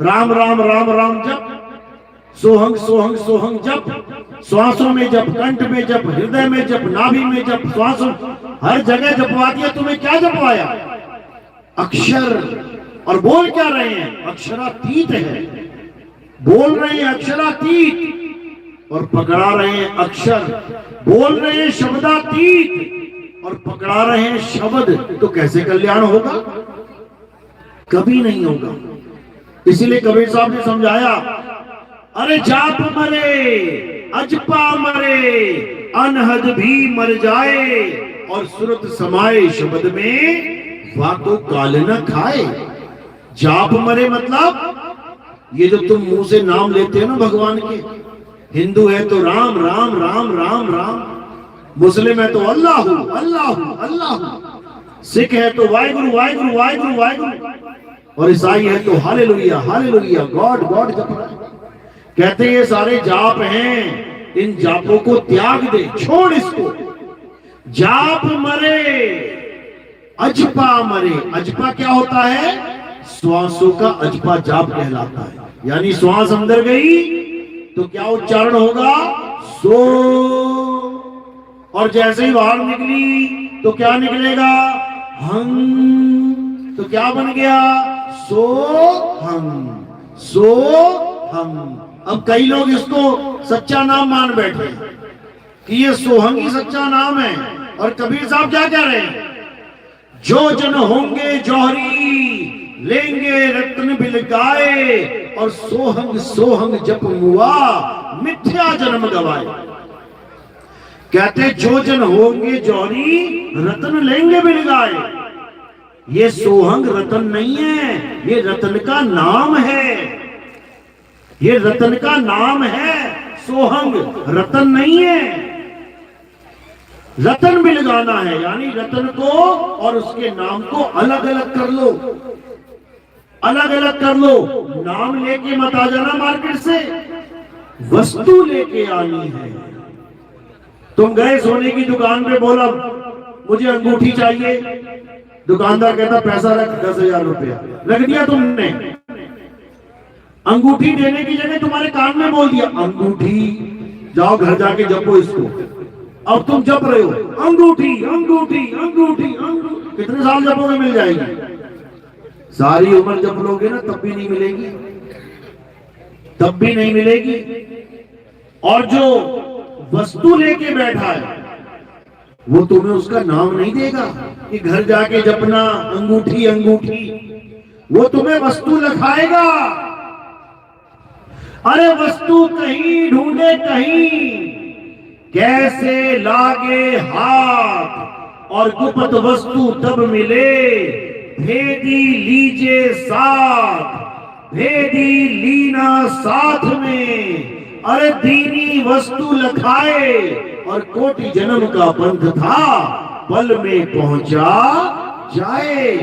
राम राम राम राम जप, सोहंग सोहंग सोहंग जप, श्वासों में जप, कंठ में जप, हृदय में जप, नाभि में जप, श्वासों, हर जगह जपवा दिया। तुम्हें क्या जपवाया? अक्षर। और बोल क्या रहे हैं? अक्षरातीत है। बोल रहे हैं अक्षरातीत और पकड़ा रहे हैं अक्षर। बोल रहे हैं शब्दातीत और पकड़ा रहे हैं शब्द। तो कैसे कल्याण होगा? कभी नहीं होगा। इसीलिए कबीर साहब ने समझाया, अरे जाप मरे, अजपा मरे, अनहद भी मर जाए, और सुरत समाए शब्द में, वातो काल न खाए। जाप मरे मतलब ये जो तुम मुंह से नाम लेते हो ना भगवान के, हिंदू है तो राम राम राम राम राम, मुस्लिम है तो अल्लाह अल्लाह अल्लाह, सिख है तो वाहिगुरु वाहिगुरु वाहिगुरु वाहिगुरु, और ईसाई है तो हालेलुया हालेलुया गॉड गॉड जप रहा है। कहते ये सारे जाप हैं, इन जापों को त्याग दे, छोड़ इसको। जाप मरे अजपा मरे। अजपा क्या होता है? श्वासों का अजपा जाप कहलाता है। यानी श्वास अंदर गई तो क्या उच्चारण होगा? सो, और जैसे ही बाहर निकली तो क्या निकलेगा? हम। तो क्या बन गया? सो हम, सो हम। अब कई लोग इसको सच्चा नाम मान बैठे कि ये सोहंग ही सच्चा नाम है। और कबीर साहब क्या कह रहे हैं? जो जन होंगे जौहरी, लेंगे रत्न बिलगाए, और सोहंग सोहंग जप मुआ, मिथ्या जन्म गवाए। कहते जो जन होंगे जौहरी, रत्न लेंगे बिलगाए। ये सोहंग रतन नहीं है, ये रतन का नाम है, ये रतन का नाम है। सोहंग रतन नहीं है। रतन बिलगाना है, यानी रतन को और उसके नाम को अलग अलग कर लो, अलग अलग कर लो। नाम लेके मत आ जाना मार्केट से, वस्तु लेके आनी है। तुम गए सोने की दुकान पे, बोला मुझे अंगूठी चाहिए, दुकानदार कहता पैसा रख 10,000 रुपया, रख दिया तुमने। अंगूठी देने की जगह तुम्हारे कान में बोल दिया अंगूठी, जाओ घर जाके जपो इसको। अब तुम जप रहे हो अंगूठी अंगूठी अंगूठी अंगूठी, कितने साल जपोगे? मिल जाएगी। सारी उम्र जप लोगे ना तब भी नहीं मिलेगी, तब भी नहीं मिलेगी। और जो वस्तु लेके बैठा है वो तुम्हें उसका नाम नहीं देगा कि घर जाके जपना अंगूठी अंगूठी, वो तुम्हें वस्तु लिखाएगा। अरे वस्तु कहीं ढूंढे कहीं, कैसे लागे हाथ, और गुप्त वस्तु तब मिले, भेदी लीजे साथ, भेदी लीना साथ में। अरे दीनी वस्तु लखाए, और कोटि जन्म का पंथ था, पल में पहुंचा जाए।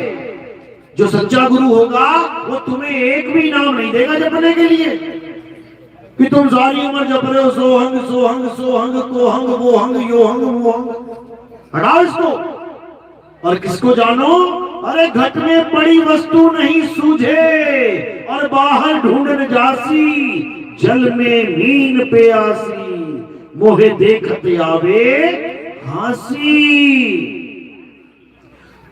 जो सच्चा गुरु होगा वो तुम्हें एक भी नाम नहीं देगा जपने के लिए कि तुम सारी उम्र जप रहे हो सोहंग सोहंग सोहंग कोहंग वो हंग यो हंग वो हंग। हटाओ इसको और किसको जानो? अरे घट में पड़ी वस्तु नहीं सूझे, और बाहर ढूंढन जासी, जल में मीन पे आसी, मोहे देखत आवे हासी।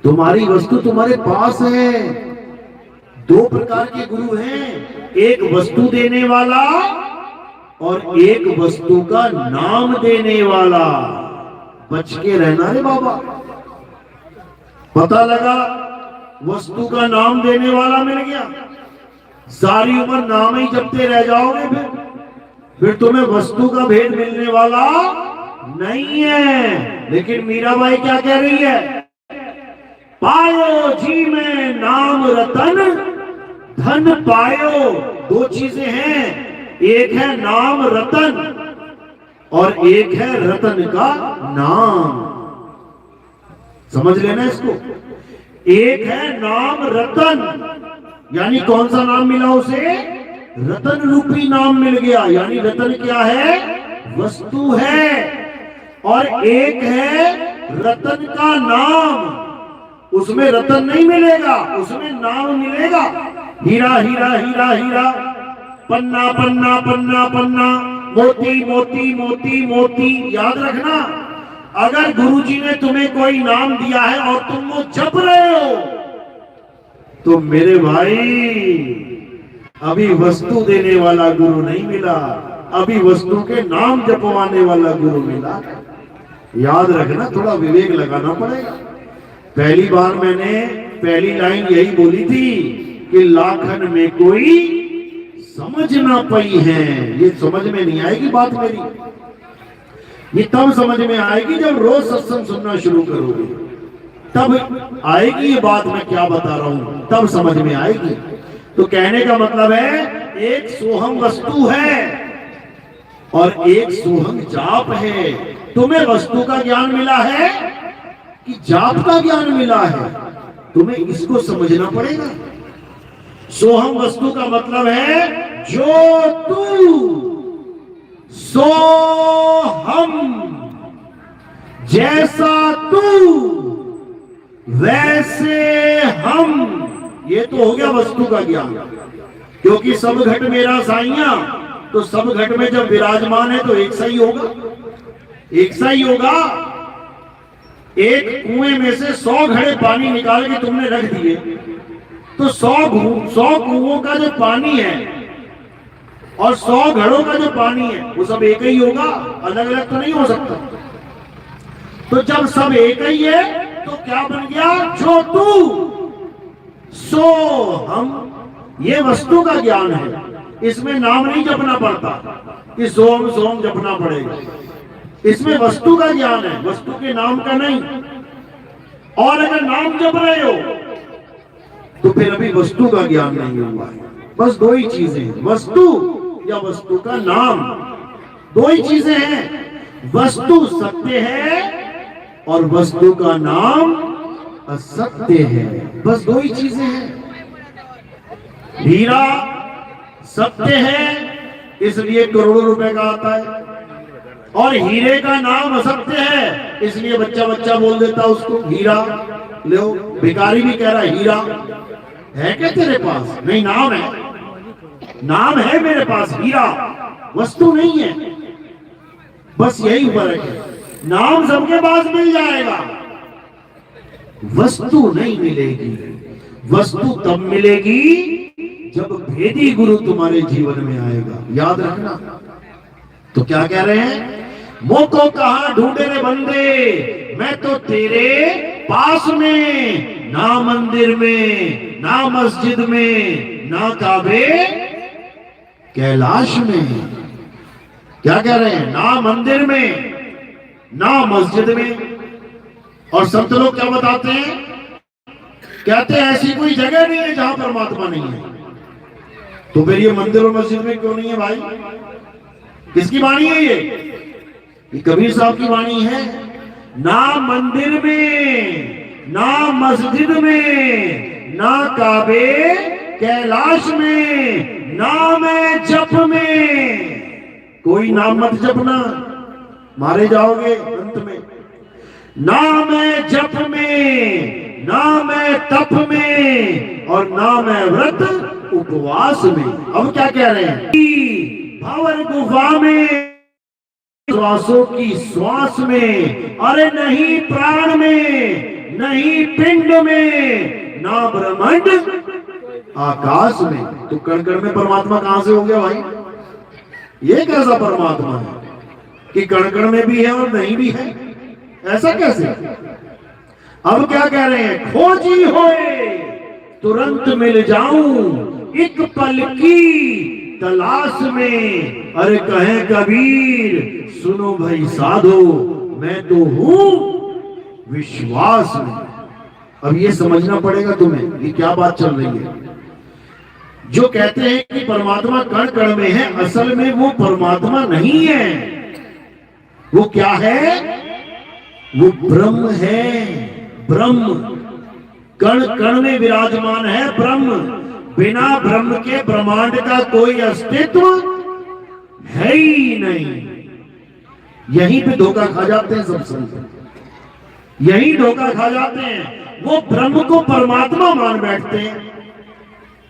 तुम्हारी वस्तु तुम्हारे पास है। दो प्रकार के गुरु हैं, एक वस्तु देने वाला और एक वस्तु का नाम देने वाला। बच के रहना रे बाबा। पता लगा वस्तु का नाम देने वाला मिल गया, सारी उम्र नाम ही जपते रह जाओगे, फिर तुम्हें वस्तु का भेद मिलने वाला नहीं है। लेकिन मीराबाई क्या कह रही है? पायो जी में नाम रतन, धन पायो। दो चीजें हैं, एक है नाम रतन और एक है रतन का नाम। समझ लेना इसको। एक है नाम रतन, यानी कौन सा नाम मिला उसे? रतन रूपी नाम मिल गया। यानी रतन क्या है? वस्तु है। और एक है रतन का नाम, उसमें रतन नहीं मिलेगा, उसमें नाम मिलेगा। हीरा हीरा हीरा हीरा, पन्ना पन्ना पन्ना पन्ना, मोती मोती मोती मोती। याद रखना, अगर गुरुजी ने तुम्हें कोई नाम दिया है और तुम वो जप रहे हो तो मेरे भाई अभी वस्तु देने वाला गुरु नहीं मिला, अभी वस्तु के नाम जपवाने वाला गुरु मिला। याद रखना, थोड़ा विवेक लगाना पड़ेगा। पहली बार मैंने पहली लाइन यही बोली थी कि लाखन में कोई समझ ना पाई है। ये समझ में नहीं आएगी बात मेरी, ये तब समझ में आएगी जब रोज सत्संग सुनना शुरू करोगे। तब आएगी ये बात मैं क्या बता रहा हूं, तब समझ में आएगी। तो कहने का मतलब है एक सोहम वस्तु है और एक सोहम जाप है। तुम्हें वस्तु का ज्ञान मिला है कि जाप का ज्ञान मिला है, तुम्हें इसको समझना पड़ेगा। सोहम वस्तु का मतलब है जो तू, सो हम, जैसा तू वैसे हम, ये तो हो गया वस्तु का ज्ञान। क्योंकि सब घट मेरा साइया, तो सब घट में जब विराजमान है तो एक सा ही होगा, एक सा ही होगा। एक कुएं में से 100 घड़े पानी निकाल के तुमने रख दिए तो 100 कुओं का जो पानी है और 100 घड़ों का जो पानी है वो सब एक ही होगा, अलग अलग तो नहीं हो सकता। तो जब सब एक ही है तो क्या बन गया, जो तू सो हम। ये वस्तु का ज्ञान है, इसमें नाम नहीं जपना पड़ता कि सोम सोम जपना पड़ेगा। इसमें वस्तु का ज्ञान है, वस्तु के नाम का नहीं। और अगर नाम जप रहे हो तो फिर अभी वस्तु का ज्ञान नहीं हुआ है। बस दो ही चीजें हैं, वस्तु या वस्तु का नाम, दो ही चीजें हैं। वस्तु सत्य है और वस्तु का नाम असत्य है, बस दो ही चीजें हैं। हीरा सत्य है इसलिए करोड़ों रुपए का आता है, और हीरे का नाम असत्य है इसलिए बच्चा बच्चा बोल देता उसको हीरा। लो, भिखारी भी कह रहा है हीरा है क्या तेरे पास? नहीं, नाम है, नाम है मेरे पास, हीरा वस्तु नहीं है। बस यही फर्क है, नाम सबके पास मिल जाएगा, वस्तु नहीं मिलेगी। वस्तु तब मिलेगी जब भेदी गुरु तुम्हारे जीवन में आएगा, याद रखना। तो क्या कह रहे हैं, मोको कहां ढूंढे रे बंदे, मैं तो तेरे पास में, ना मंदिर में, ना मस्जिद में, ना काबे कैलाश में। क्या कह रहे हैं, ना मंदिर में, ना मस्जिद में। और संत लोग क्या बताते हैं, कहते हैं ऐसी कोई जगह नहीं है जहां परमात्मा नहीं है। तो फिर ये मंदिर और मस्जिद में क्यों नहीं है भाई? किसकी वाणी है ये कबीर साहब की वाणी है। ना मंदिर में, ना मस्जिद में, ना काबे कैलाश में, ना मैं जप में। कोई नाम मत जपना, मारे जाओगे अंत में। ना मैं जप में, ना मैं तप में, और ना मैं व्रत उपवास में। अब क्या कह रहे हैं, भंवर गुफा में, श्वासों की श्वास में, अरे नहीं प्राण में, नहीं पिंड में, ना ब्रह्मांड आकाश में। तो कण कण में परमात्मा कहां से हो गया भाई? ये कैसा परमात्मा है कि कण कण में भी है और नहीं भी है? ऐसा कैसे? अब क्या कह रहे हैं, खोजी होए तुरंत मिल जाऊं, एक पल की तलाश में। अरे कहे कबीर सुनो भाई साधो, मैं तो हूं विश्वास में। अब ये समझना पड़ेगा तुम्हें, ये क्या बात चल रही है। जो कहते हैं कि परमात्मा कण कण में है, असल में वो परमात्मा नहीं है। वो क्या है? वो ब्रह्म है, ब्रह्म कण कण में विराजमान है ब्रह्म। बिना ब्रह्म के ब्रह्मांड का कोई अस्तित्व है ही नहीं। यहीं पे धोखा खा जाते हैं सब संत, यही धोखा खा जाते हैं। वो ब्रह्म को परमात्मा मान बैठते हैं,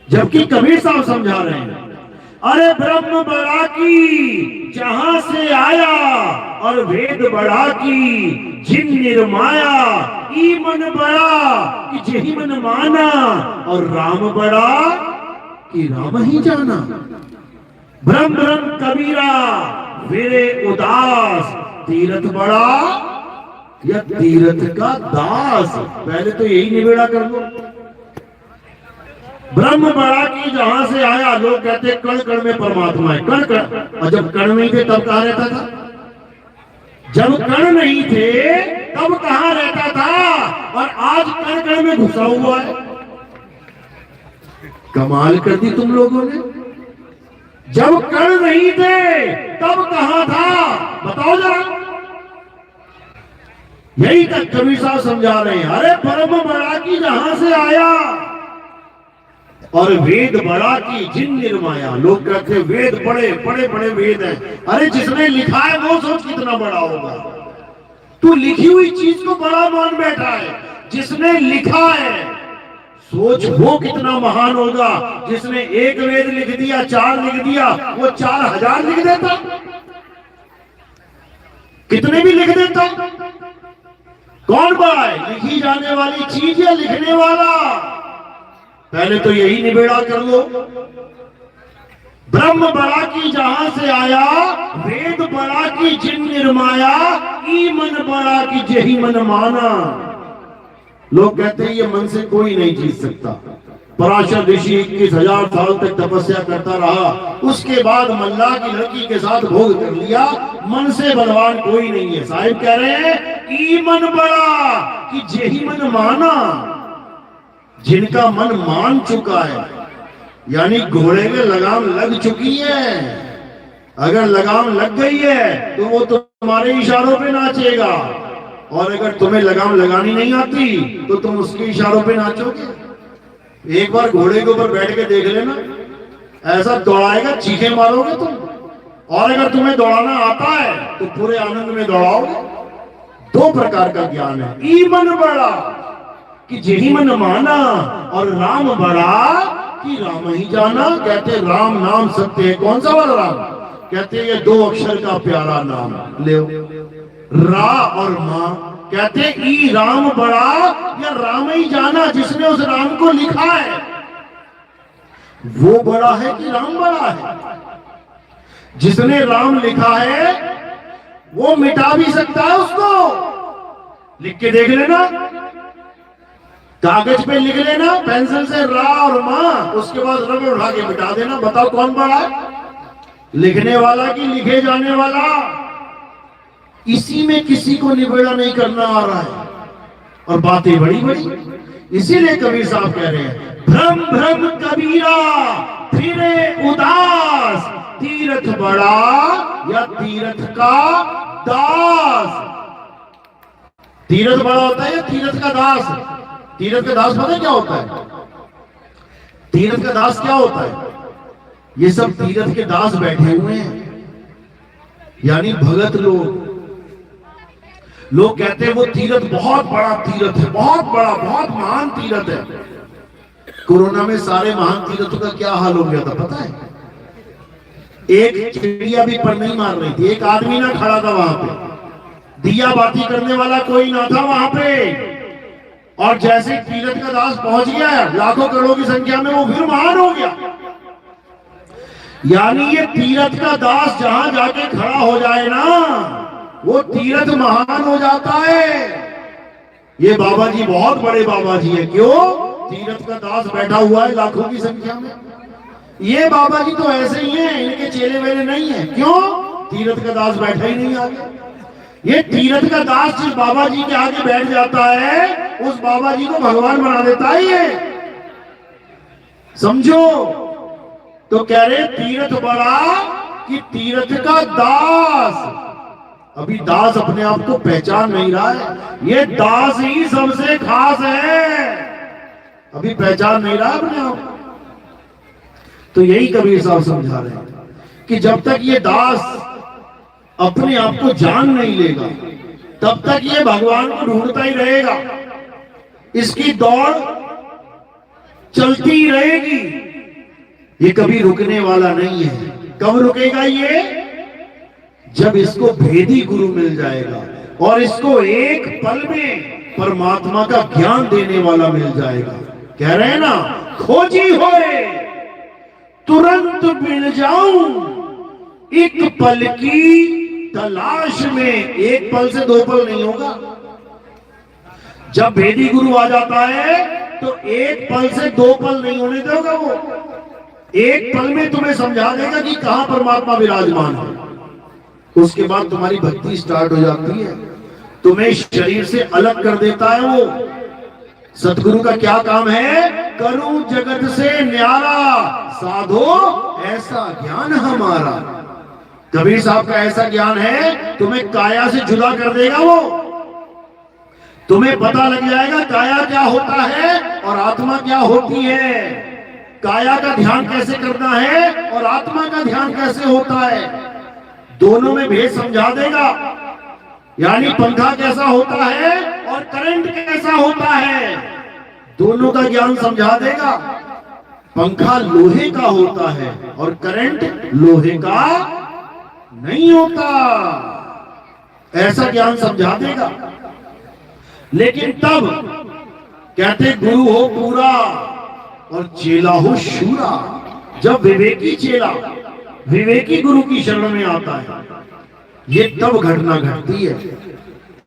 जबकि कबीर साहब समझा रहे हैं, अरे ब्रह्म बड़ा की जहां से आया, और वेद बड़ा की जिन निर्माया, ई मन बड़ा कि जेहि मन माना, और राम बड़ा कि राम ही जाना। ब्रह्म ब्रह्म कबीरा फिरे उदास, तीरथ बड़ा या तीरथ का दास। पहले तो यही निबेड़ा कर दो। ब्रह्म बड़ा की जहां से आया, लोग कहते कण कण में परमात्मा है, कण कण। और जब कण नहीं थे तब कहा रहता था, जब कण नहीं थे तब कहां रहता था और आज कण कण में घुसा हुआ है। कमाल कर दी तुम लोगों ने। जब कण नहीं थे तब कहां था, बताओ जरा। यही तक कबीर साहब समझा रहे हैं। अरे परम बड़ा की जहां से आया और वेद बड़ा की जिन निर्माया। लोग कहते हैं वेद बड़े बड़े बड़े वेद हैं। अरे जिसने लिखा है वो सोच कितना बड़ा होगा। तू लिखी हुई चीज को बड़ा मान बैठा है। जिसने लिखा है सोच वो कितना महान होगा। जिसने एक वेद लिख दिया, 4 लिख दिया, वो 4000 लिख देता, कितने भी लिख देता। कौन बड़ा है, लिखी जाने वाली चीज या लिखने वाला? पहले तो यही निबेड़ा कर लो। ब्रह्म बड़ा की जहां से आया, वेद बड़ा की जिन निर्माया, ई मन बड़ा की जही मन माना। लोग कहते हैं ये मन से कोई नहीं जीत सकता। पराशर ऋषि 21,000 साल तक तपस्या करता रहा, उसके बाद मल्लाह की लड़की के साथ भोग कर लिया। मन से बलवान कोई नहीं है। साहिब कह रहे हैं ई मन बड़ा कि जेही मन माना। जिनका मन मान चुका है, यानी घोड़े में लगाम लग चुकी है। अगर लगाम लग गई है तो वो तुम्हारे इशारों पे नाचेगा, और अगर तुम्हें लगाम लगानी नहीं आती तो तुम उसके इशारों पे नाचोगे। एक बार घोड़े के ऊपर बैठ के देख लेना, ऐसा दौड़ाएगा चीखें मारोगे तुम। और अगर तुम्हें दौड़ाना आता है तो पूरे आनंद में दौड़ाओगे। 2 प्रकार का ज्ञान है। ई मन बड़ा कि जेही मन माना, और राम बड़ा कि राम ही जाना। कहते राम नाम सत्य है। कौन सा वाला राम? कहते ये 2 अक्षर का प्यारा नाम ले, रा और मां। कहते ई राम बड़ा या राम ही जाना। जिसने उस राम को लिखा है वो बड़ा है कि राम बड़ा है? जिसने राम लिखा है वो मिटा भी सकता है उसको। लिख के देख लेना, कागज पे लिख लेना पेंसिल से रा और मां, उसके बाद रबड़ उठा के मिटा देना। बताओ कौन बड़ा है, लिखने वाला कि लिखे जाने वाला? इसी में किसी को निबेड़ा नहीं करना आ रहा है, और बातें बड़ी बड़ी। इसीलिए कबीर साहब कह रहे हैं भ्रम भ्रम कबीरा फिरे उदास, तीर्थ बड़ा या तीर्थ का दास। तीर्थ बड़ा होता है या तीर्थ का दास? तीर्थ का दास पता है क्या होता है? तीर्थ का दास क्या होता है? ये सब तीर्थ के दास बैठे हुए हैं, यानी भगत लोग। लोग कहते हैं वो तीर्थ बहुत बड़ा तीर्थ है, बहुत बड़ा, बहुत महान तीर्थ है। कोरोना में सारे महान तीर्थों का क्या हाल हो गया था पता है? एक चिड़िया भी पर नहीं मार रही थी, एक आदमी ना खड़ा था वहां पे, दिया बाती करने वाला कोई ना था वहां पे। और जैसे तीर्थ का दास पहुंच गया लाखों करोड़ों की संख्या में, वो फिर महान हो गया। यानी ये तीर्थ का दास जहां जाके खड़ा हो जाए ना, वो तीर्थ महान हो जाता है। ये बाबा जी बहुत बड़े बाबा जी है। क्यों? तीर्थ का दास बैठा हुआ है लाखों की संख्या में। ये बाबा जी तो ऐसे ही हैं, इनके चेले वेले नहीं है। क्यों? तीर्थ का दास बैठा ही नहीं आगे। ये तीर्थ का दास जिस बाबा जी के आगे बैठ जाता है, उस बाबा जी को भगवान बना देता है ये, समझो। तो कह रहे तीर्थ बड़ा कि तीर्थ का दास। अभी दास अपने आप को पहचान नहीं रहा है, ये दास ही सबसे खास है। अभी पहचान नहीं रहा अपने आप। तो यही कबीर साहब समझा रहे हैं कि जब तक ये दास अपने आप को जान नहीं लेगा, तब तक ये भगवान को ढूंढता ही रहेगा। इसकी दौड़ चलती ही रहेगी, ये कभी रुकने वाला नहीं है। कब रुकेगा ये? जब इसको भेदी गुरु मिल जाएगा और इसको एक पल में परमात्मा का ज्ञान देने वाला मिल जाएगा। कह रहे हैं ना, खोजी होए तुरंत मिल जाऊं, एक पल की तलाश में। एक पल से 2 पल नहीं होगा। जब भेदी गुरु आ जाता है तो एक पल से 2 पल नहीं होने देगा। वो एक पल में तुम्हें समझा देगा कि कहां परमात्मा विराजमान है। उसके बाद तुम्हारी भक्ति स्टार्ट हो जाती है। तुम्हें शरीर से अलग कर देता है। वो सतगुरु का क्या काम है? करूं जगत से न्यारा, साधो ऐसा ज्ञान हमारा। कबीर साहब का ऐसा ज्ञान है, तुम्हें काया से जुदा कर देगा। वो तुम्हें पता लग जाएगा काया क्या होता है और आत्मा क्या होती है, काया का ध्यान कैसे करना है और आत्मा का ध्यान कैसे होता है। दोनों में भेद समझा देगा। यानी पंखा कैसा होता है और करंट कैसा होता है, दोनों का ज्ञान समझा देगा। पंखा लोहे का होता है और करंट लोहे का नहीं होता, ऐसा ज्ञान समझा देगा। लेकिन तब कहते गुरु हो पूरा और चेला हो शूरा। जब विवेकी चेला विवेकी गुरु की शरण में आता है, ये तब घटना घटती है।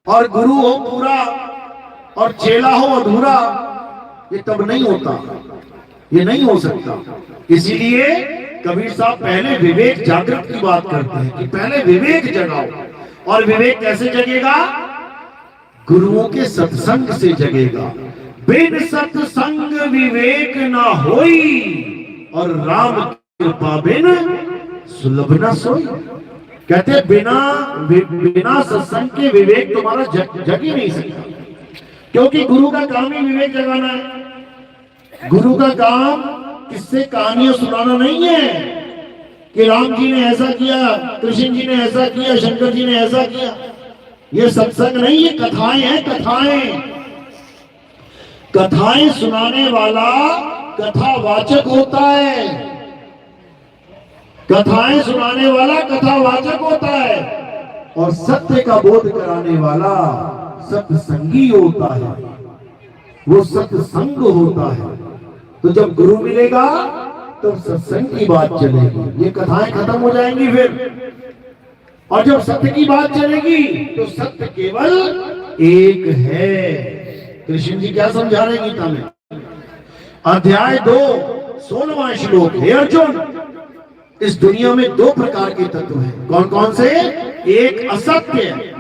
और गुरु हो पूरा और चेला हो अधूरा, ये तब नहीं होता, ये नहीं हो सकता। इसीलिए कबीर साहब पहले विवेक जागृत की बात करते हैं कि पहले विवेक जगाओ। और विवेक कैसे जगेगा? गुरुओं के सत्संग से जगेगा। बिन सत्संग विवेक ना होई और राम कृपा बिन सुलभ ना सोई। कहते बिना सत्संग के विवेक तुम्हारा जग ही नहीं सकता, क्योंकि गुरु का काम ही विवेक जगाना है। गुरु का काम किससे कहानियां सुनाना नहीं है कि राम जी ने ऐसा किया, कृष्ण जी ने ऐसा किया, शंकर जी ने ऐसा किया। ये सत्संग नहीं, ये कथाएं हैं। कथाएं सुनाने वाला कथावाचक होता है। कथाएं सुनाने वाला कथावाचक होता है और सत्य का बोध कराने वाला सत्संगी होता है, वो सत्संग होता है। तो जब गुरु मिलेगा तो सत्संग की बात चलेगी, ये कथाएं खत्म हो जाएंगी फिर। और जब सत्य की बात चलेगी तो सत्य केवल एक है। कृष्ण जी क्या समझा रहे गीता में? अध्याय 2 16वां श्लोक। हे अर्जुन, इस दुनिया में 2 प्रकार के तत्व हैं। कौन कौन से? एक असत्य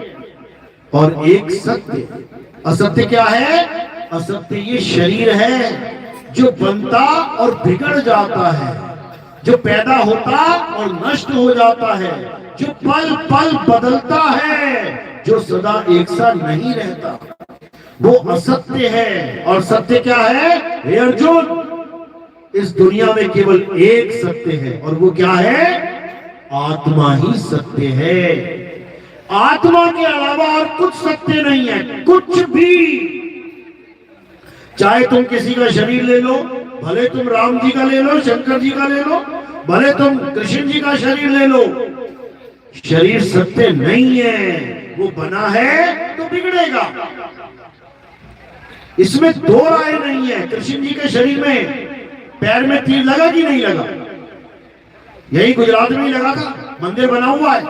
और एक सत्य। असत्य क्या है? असत्य ये शरीर है जो बनता और बिगड़ जाता है, जो पैदा होता और नष्ट हो जाता है, जो पल पल बदलता है, जो सदा एक सा नहीं रहता, वो असत्य है। और सत्य क्या है? हे अर्जुन, इस दुनिया में केवल एक सत्य है और वो क्या है? आत्मा ही सत्य है। आत्मा के अलावा और कुछ सत्य नहीं है, कुछ भी। चाहे तुम किसी का शरीर ले लो, भले तुम राम जी का ले लो, शंकर जी का ले लो, भले तुम कृष्ण जी का शरीर ले लो, शरीर सत्य नहीं है। वो बना है तो बिगड़ेगा, इसमें 2 राय नहीं है। कृष्ण जी के शरीर में पैर में तीर लगा कि नहीं लगा? यही गुजरात में ही लगा था, मंदिर बना हुआ है।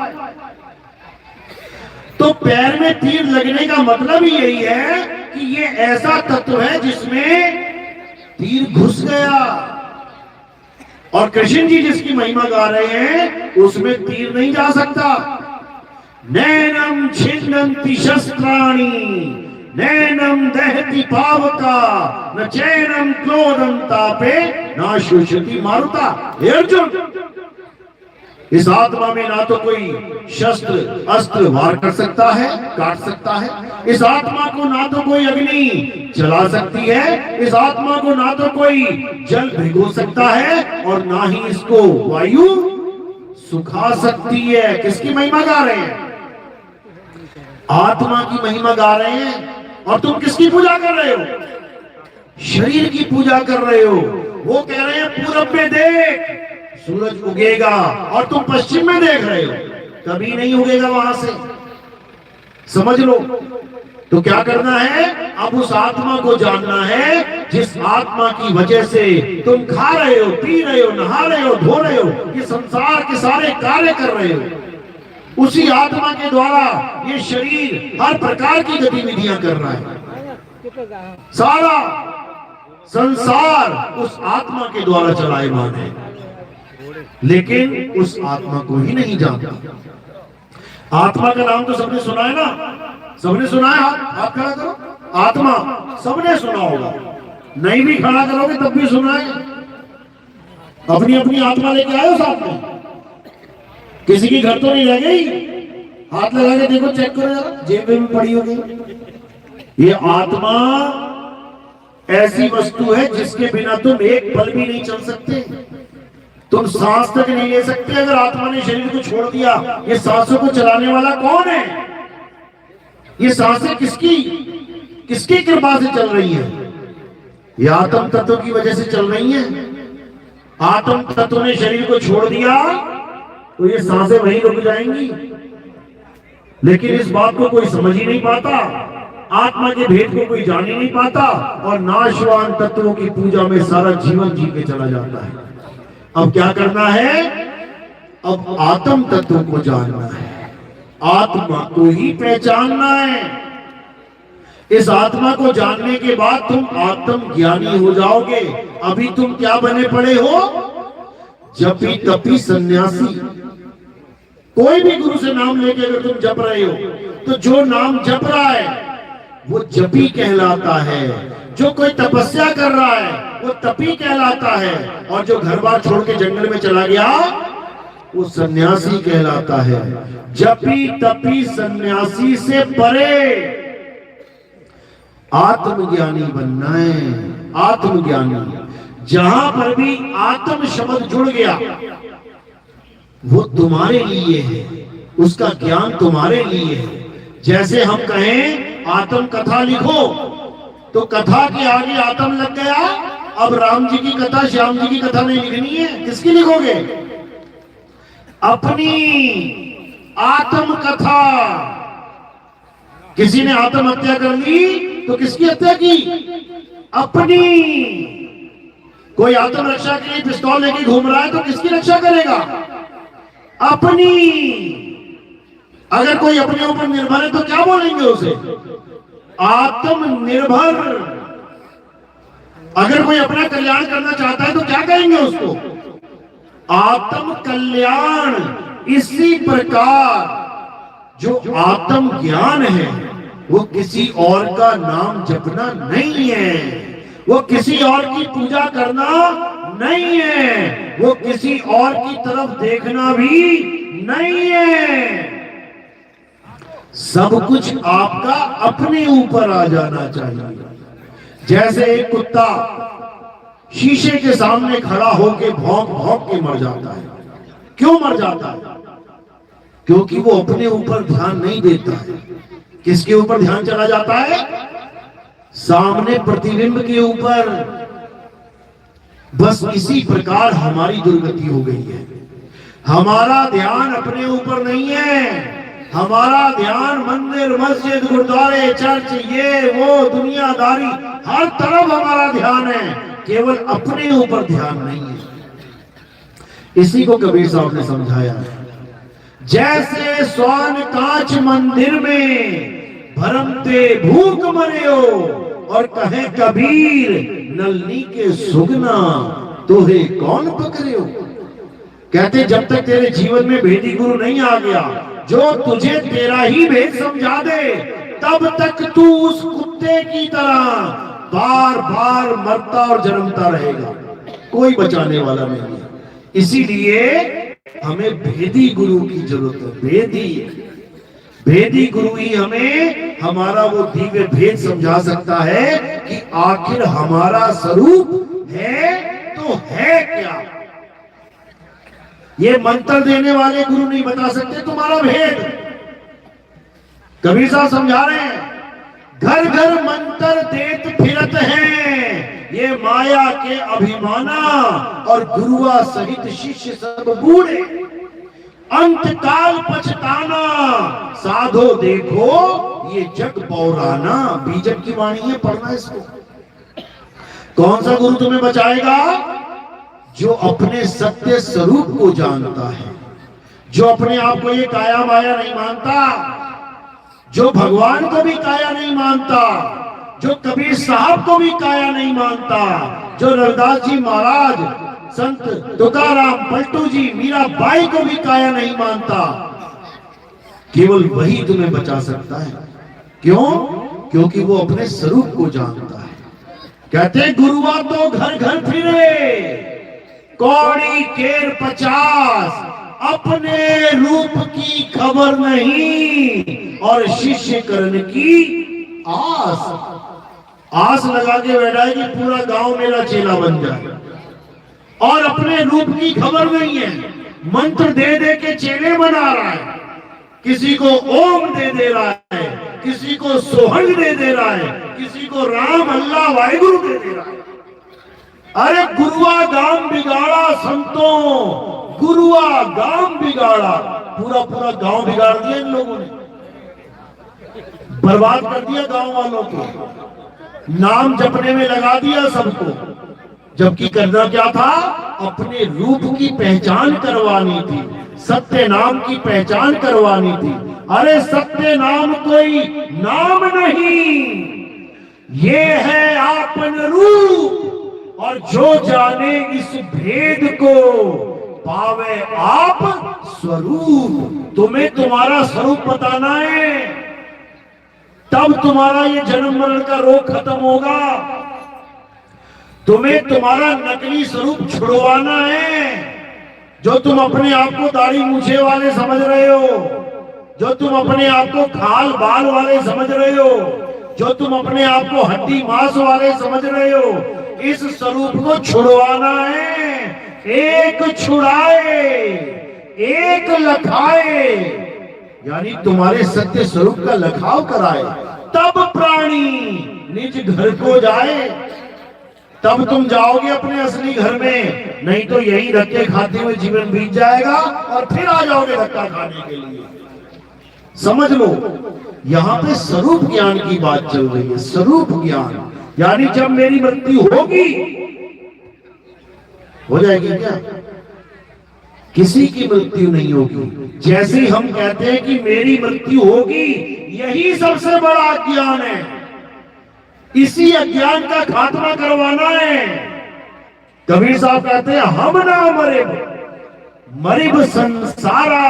तो पैर में तीर लगने का मतलब ही यही है कि ये ऐसा तत्व है जिसमें तीर घुस गया। और कृष्ण जी जिसकी महिमा गा रहे हैं उसमें तीर नहीं जा सकता। नैनम छिन्नन्ति शस्त्राणि नैनम दहति पावका न चैनम क्रोधम तापे न शुष्यति मारुता। हे अर्जुन, इस आत्मा में ना तो कोई शस्त्र अस्त्र वार कर सकता है, काट सकता है। इस आत्मा को ना तो कोई अग्नि जला सकती है, इस आत्मा को ना तो कोई जल भिगो सकता है और ना ही इसको वायु सुखा सकती है। किसकी महिमा गा रहे हैं? आत्मा की महिमा गा रहे हैं। और तुम किसकी पूजा कर रहे हो? शरीर की पूजा कर रहे हो। वो कह रहे हैं पूरब में देख सूरज उगेगा और तुम पश्चिम में देख रहे हो, कभी नहीं उगेगा वहां से, समझ लो। तो क्या करना है? अब उस आत्मा को जानना है जिस आत्मा की वजह से तुम खा रहे हो, पी रहे हो, नहा रहे हो, धो रहे हो, ये संसार के सारे कार्य कर रहे हो। उसी आत्मा के द्वारा ये शरीर हर प्रकार की गतिविधियां कर रहा है। सारा संसार उस आत्मा के द्वारा चलायमान है, लेकिन उस आत्मा को ही नहीं जानता। आत्मा का नाम तो सबने सुना है ना, सबने सुना है, हाथ खड़ा करो। आत्मा सबने सुना होगा, नहीं भी खड़ा करोगे तब भी सुना है। अपनी अपनी आत्मा लेके आए हो साथ में, किसी की घर तो नहीं रह गई? हाथ लगा के देखो, चेक करो जरा, जेब में पड़ी होगी। ये आत्मा ऐसी वस्तु है जिसके बिना तुम एक पल भी नहीं चल सकते, तुम सांस तक नहीं ले सकते। अगर आत्मा ने शरीर को छोड़ दिया, ये सांसों को चलाने वाला कौन है? ये सांसें किसकी किसकी कृपा से चल रही है? ये आत्म तत्व की वजह से चल रही है। आत्म तत्व ने शरीर को छोड़ दिया तो ये सांसें वहीं रुक जाएंगी। लेकिन इस बात को कोई समझ ही नहीं पाता, आत्मा के भेद को कोई जान ही नहीं पाता, और नाशवान तत्वों की पूजा में सारा जीवन जी के चला जाता है। अब क्या करना है? अब आत्म तत्व को जानना है, आत्मा को ही पहचानना है। इस आत्मा को जानने के बाद तुम आत्म ज्ञानी हो जाओगे। अभी तुम क्या बने पड़े हो? जपी तपी सन्यासी। कोई भी गुरु से नाम लेके अगर तुम जप रहे हो तो जो नाम जप रहा है वो जपी कहलाता है, जो कोई तपस्या कर रहा है वो तपी कहलाता है, और जो घर बार छोड़ के जंगल में चला गया वो सन्यासी कहलाता है। जपी तपी सन्यासी से परे आत्मज्ञानी बनना है। आत्मज्ञानी, जहां पर भी आत्म शब्द जुड़ गया वो तुम्हारे लिए है, उसका ज्ञान तुम्हारे लिए है। जैसे हम कहें आत्म कथा लिखो तो कथा के आगे आत्म लग गया। अब राम जी की कथा, श्याम जी की कथा नहीं लिखनी है, किसकी लिखोगे? अपनी आत्म कथा। किसी ने आत्महत्या कर ली तो किसकी हत्या की? अपनी। कोई आत्म रक्षा के लिए पिस्तौल लेके घूम रहा है तो किसकी रक्षा करेगा? अपनी। अगर कोई अपने ऊपर निर्भर है तो क्या बोलेंगे उसे? आत्मनिर्भर। अगर कोई अपना कल्याण करना चाहता है तो क्या कहेंगे उसको? आत्म कल्याण। इसी प्रकार जो आत्म ज्ञान है वो किसी और का नाम जपना नहीं है, वो किसी और की पूजा करना नहीं है, वो किसी और की तरफ देखना भी नहीं है। सब कुछ आपका अपने ऊपर आ जाना चाहिए। जैसे एक कुत्ता शीशे के सामने खड़ा होके भौंक भौंक के मर जाता है। क्यों मर जाता है? क्योंकि वो अपने ऊपर ध्यान नहीं देता है। किसके ऊपर ध्यान चला जाता है? सामने प्रतिबिंब के ऊपर। बस इसी प्रकार हमारी दुर्गति हो गई है। हमारा ध्यान अपने ऊपर नहीं है, हमारा ध्यान मंदिर मस्जिद गुरुद्वारे चर्च ये वो दुनियादारी हर तरफ हमारा ध्यान है, केवल अपने ऊपर ध्यान नहीं है। इसी को कबीर साहब ने समझाया है। जैसे स्वर्ण कांच मंदिर में भरमते भूख मरे हो, और कहे कबीर नलनी के सुगना तोहे कौन पकड़े हो। कहते जब तक तेरे जीवन में भेदी गुरु नहीं आ गया जो तुझे तेरा ही भेद समझा दे, तब तक तू उस कुत्ते की तरह बार बार मरता और जन्मता रहेगा, कोई बचाने वाला नहीं है। इसीलिए हमें भेदी गुरु की जरूरत है। भेदी गुरु ही हमें हमारा वो दिव्य भेद समझा सकता है कि आखिर हमारा स्वरूप है तो है क्या। ये मंत्र देने वाले गुरु नहीं बता सकते तुम्हारा भेद। कबीर साहब समझा रहे हैं, घर घर मंत्र देत फिरत हैं ये माया के अभिमाना, और गुरुआ सहित शिष्य सब बूढ़े अंत काल पछताना, साधो देखो ये जग पौराना। बीजक की वाणी है, पढ़ना इसको। कौन सा गुरु तुम्हें बचाएगा? जो अपने सत्य स्वरूप को जानता है, जो अपने आप को ये काया माया नहीं मानता, जो भगवान को भी काया नहीं मानता, जो कबीर साहब को भी काया नहीं मानता, जो रविदास जी महाराज, संत तुकाराम, पलटू जी, मीराबाई को भी काया नहीं मानता। केवल वही तुम्हें बचा सकता है। क्यों? क्योंकि वो अपने स्वरूप को जानता है। कहते गुरुआ तो घर घर फिरे, कौड़ी केर 50, अपने रूप की खबर नहीं और शिष्य करण की आस लगा के बैठा है कि पूरा गांव मेरा चेला बन जाए, और अपने रूप की खबर नहीं है। मंत्र दे दे के चेले बना रहा है, किसी को ओम दे रहा है, किसी को सोहंग दे रहा है, किसी को राम अल्लाह वाहिगुरु दे रहा है। अरे गुरुआ गांव बिगाड़ा संतों, गुरुआ गांव बिगाड़ा। पूरा गांव बिगाड़ दिया इन लोगों ने, बर्बाद कर दिया गांव वालों को, नाम जपने में लगा दिया सबको। जबकि करना क्या था? अपने रूप की पहचान करवानी थी, सत्य नाम की पहचान करवानी थी। अरे सत्य नाम कोई नाम नहीं, ये है आपन रूप, और जो जाने इस भेद को पावे आप स्वरूप। तुम्हें तुम्हारा स्वरूप बताना है, तब तुम्हारा ये जन्म मरण का रोग खत्म होगा। तुम्हें तुम्हारा नकली स्वरूप छुड़वाना है। जो तुम अपने आप को दाढ़ी मूछे वाले समझ रहे हो, जो तुम अपने आप को खाल बाल वाले समझ रहे हो, जो तुम अपने आप को हड्डी मांस वाले समझ रहे हो, इस स्वरूप को छुड़वाना है। एक छुड़ाए एक लखाए, यानी तुम्हारे सत्य स्वरूप का लखाव कराए, तब प्राणी निज घर को जाए। तब तुम जाओगे अपने असली घर में, नहीं तो यही धक्के खाते हुए जीवन बीत जाएगा और फिर आ जाओगे धक्का खाने के लिए। समझ लो, यहाँ पे स्वरूप ज्ञान की बात चल रही है। स्वरूप ज्ञान यानी जब मेरी मृत्यु होगी, हो जाएगी क्या? किसी की मृत्यु नहीं होगी। जैसे ही हम कहते हैं कि मेरी मृत्यु होगी, यही सबसे बड़ा अज्ञान है। इसी अज्ञान का खात्मा करवाना है। कबीर साहब कहते हैं हम ना मरिब, मरिब संसारा,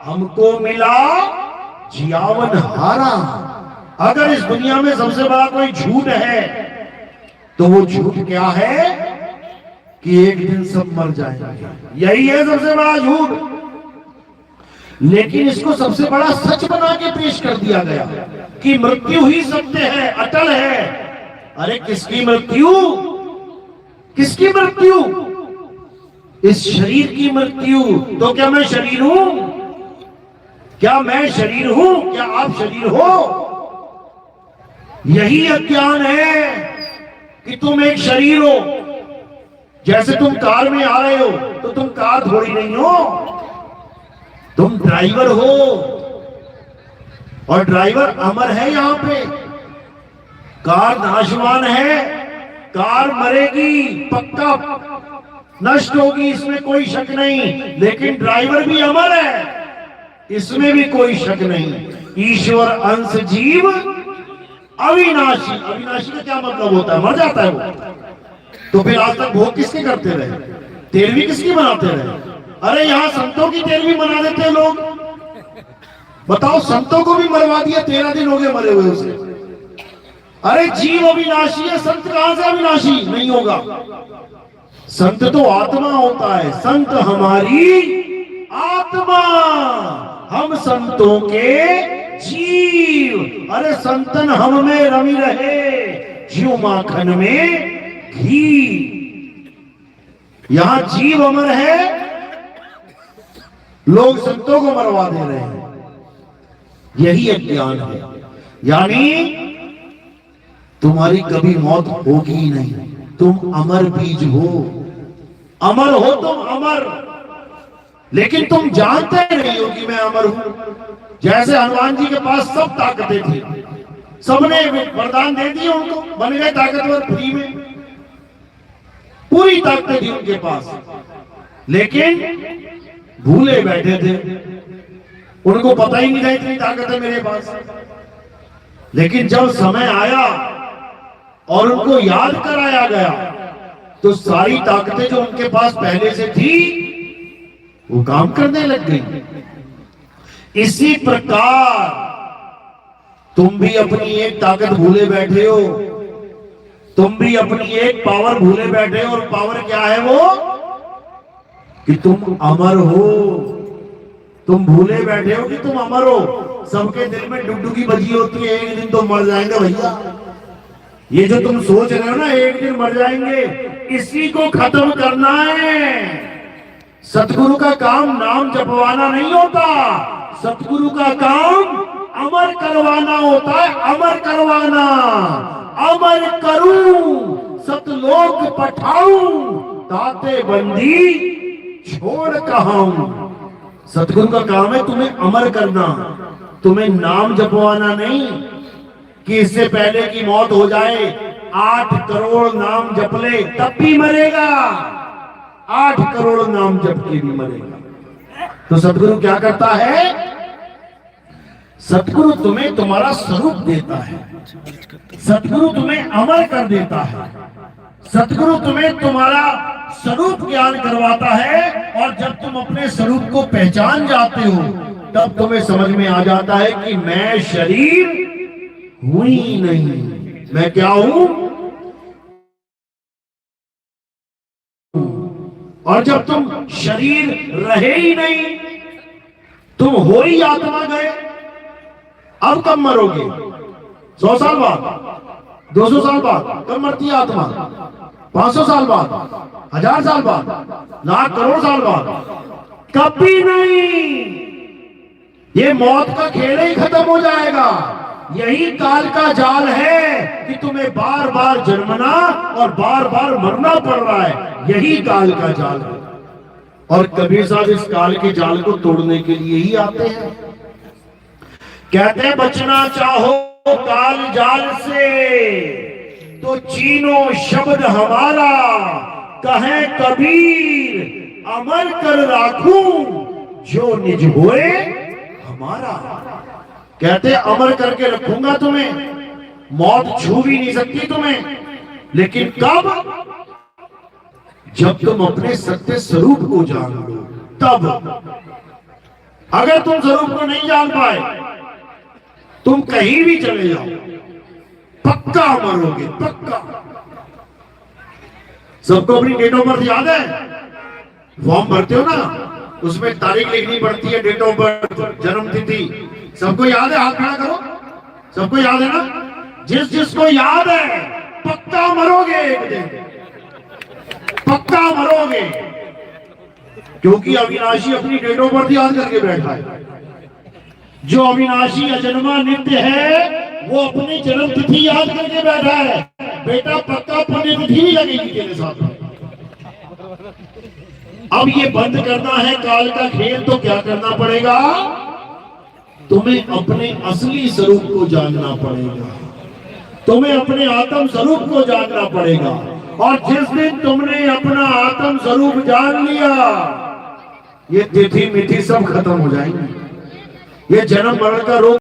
हमको मिला जियावन हारा। अगर इस दुनिया में सबसे बड़ा कोई झूठ है तो वो झूठ क्या है? कि एक दिन सब मर जाएंगे, यही है सबसे बड़ा झूठ। लेकिन इसको सबसे बड़ा सच बना के पेश कर दिया गया कि मृत्यु ही सत्य है, अटल है। अरे किसकी मृत्यु? किसकी मृत्यु? इस शरीर की मृत्यु। तो क्या मैं शरीर हूं? क्या मैं शरीर हूं? क्या आप शरीर हो? यही अज्ञान है कि तुम एक शरीर हो। जैसे तुम कार में आ रहे हो तो तुम कार थोड़ी नहीं हो, तुम ड्राइवर हो, और ड्राइवर अमर है। यहां पे कार नाशवान है, कार मरेगी, पक्का नष्ट होगी, इसमें कोई शक नहीं। लेकिन ड्राइवर भी अमर है, इसमें भी कोई शक नहीं। ईश्वर अंश जीव अविनाशी। अविनाशी का क्या मतलब होता है? मर जाता है वो। तो फिर आज तक भोग किसके करते रहे? तेरहवीं किसकी मनाते रहे? अरे यहाँ संतों की 13वीं मना देते हैं लोग। बताओ, संतों को भी मरवा दिया, 13 दिन हो गए मरे हुए उसे। अरे जीव अविनाशी है, संत कहां से अविनाशी नहीं होगा? संत तो आत्मा होता है। संत हमारी आत्मा, हम संतों के जीव। अरे संतन हम में रमी रहे, जीव माखन में घी। यहां जीव अमर है, लोग संतों को मरवा दे रहे हैं। यही अज्ञान है। यानी तुम्हारी कभी मौत होगी ही नहीं। तुम अमर बीज हो, अमर हो तुम, अमर। लेकिन तुम जानते नहीं हो कि मैं अमर हूं। जैसे हनुमान जी के पास सब ताकतें थी, सबने वरदान दे दिए उनको, बन गए ताकतवर फ्री में, पूरी ताकतें थी उनके पास, लेकिन भूले बैठे थे। उनको पता ही नहीं था इतनी ताकत है मेरे पास। लेकिन जब समय आया और उनको याद कराया गया तो सारी ताकतें जो उनके पास पहले से थी वो काम करने लग गई। इसी प्रकार तुम भी अपनी एक ताकत भूले बैठे हो, तुम भी अपनी एक पावर भूले बैठे हो। और पावर क्या है वो? कि तुम अमर हो। तुम भूले बैठे हो कि तुम अमर हो। सबके दिल में डुगडुगी बजी होती है, एक दिन तो मर जाएंगे भैया। ये जो तुम सोच रहे हो ना एक दिन मर जाएंगे, इसी को खत्म करना है। सतगुरु का काम नाम जपवाना नहीं होता, सतगुरु का काम अमर करवाना होता है। अमर करवाना, अमर करूं सतलोक पठाऊं, ताते बंदी छोड़ कहाऊं। सतगुरु का काम है तुम्हें अमर करना, तुम्हें नाम जपवाना नहीं कि इससे पहले की मौत हो जाए 8 करोड़ नाम जप ले तब भी मरेगा, 8 करोड़ नाम जप के भी मरेगा। तो सतगुरु क्या करता है? सतगुरु तुम्हें तुम्हारा स्वरूप देता है, सतगुरु तुम्हें अमर कर देता है, सतगुरु तुम्हें तुम्हारा स्वरूप ज्ञान करवाता है। और जब तुम अपने स्वरूप को पहचान जाते हो तब तुम्हें समझ में आ जाता है कि मैं शरीर हूं ही नहीं, मैं क्या हूं? और जब तुम शरीर रहे ही नहीं, तुम हो ही आत्मा गए। अब कब मरोगे? 100 साल बाद, 200 साल बाद? कब मरती है आत्मा? 500 साल बाद, 1000 साल बाद, लाख करोड़ साल बाद? कभी नहीं। ये मौत का खेल ही खत्म हो जाएगा। यही काल का जाल है कि तुम्हें बार बार जन्मना और बार बार मरना पड़ रहा है। यही काल का जाल है। और कबीर साहब इस काल के जाल को तोड़ने के लिए ही आते हैं। कहते हैं बचना चाहो काल जाल से तो चीनो शब्द हमारा, कहे कबीर अमर कर राखूं जो निज होए हमारा। कहते अमर करके रखूंगा तुम्हें, मौत छू भी नहीं सकती तुम्हें। लेकिन कब? जब तुम अपने सत्य स्वरूप को जान लो तब। अगर तुम स्वरूप को नहीं जान पाए, तुम कहीं भी चले जाओ, पक्का मरोगे, पक्का। सबको अपनी डेट ऑफ बर्थ याद है? फॉर्म भरते हो ना, उसमें तारीख लिखनी पड़ती है, डेट ऑफ बर्थ, जन्म तिथि। सबको याद है? हाथ खड़ा करो। सबको याद है ना? जिस जिसको याद है पक्का मरोगे एक दिन, पक्का मरोगे। क्योंकि अविनाशी अपनी डेट ऑफ बर्थ याद करके बैठा है। जो अविनाशी अजन्मा नित्य है वो अपनी जन्म तिथि याद करके बैठा है। बेटा पक्का पुण्य तिथि नहीं लगेगी तेरे साथ। अब ये बंद करना है काल का खेल, तो क्या करना पड़ेगा? तुम्हें अपने असली स्वरूप को जानना पड़ेगा, तुम्हें अपने आत्म स्वरूप को जानना पड़ेगा। और जिस दिन तुमने अपना आत्म स्वरूप जान लिया, ये तिथि मिथि सब खत्म हो जाएंगे। ये जन्म मरण का रोग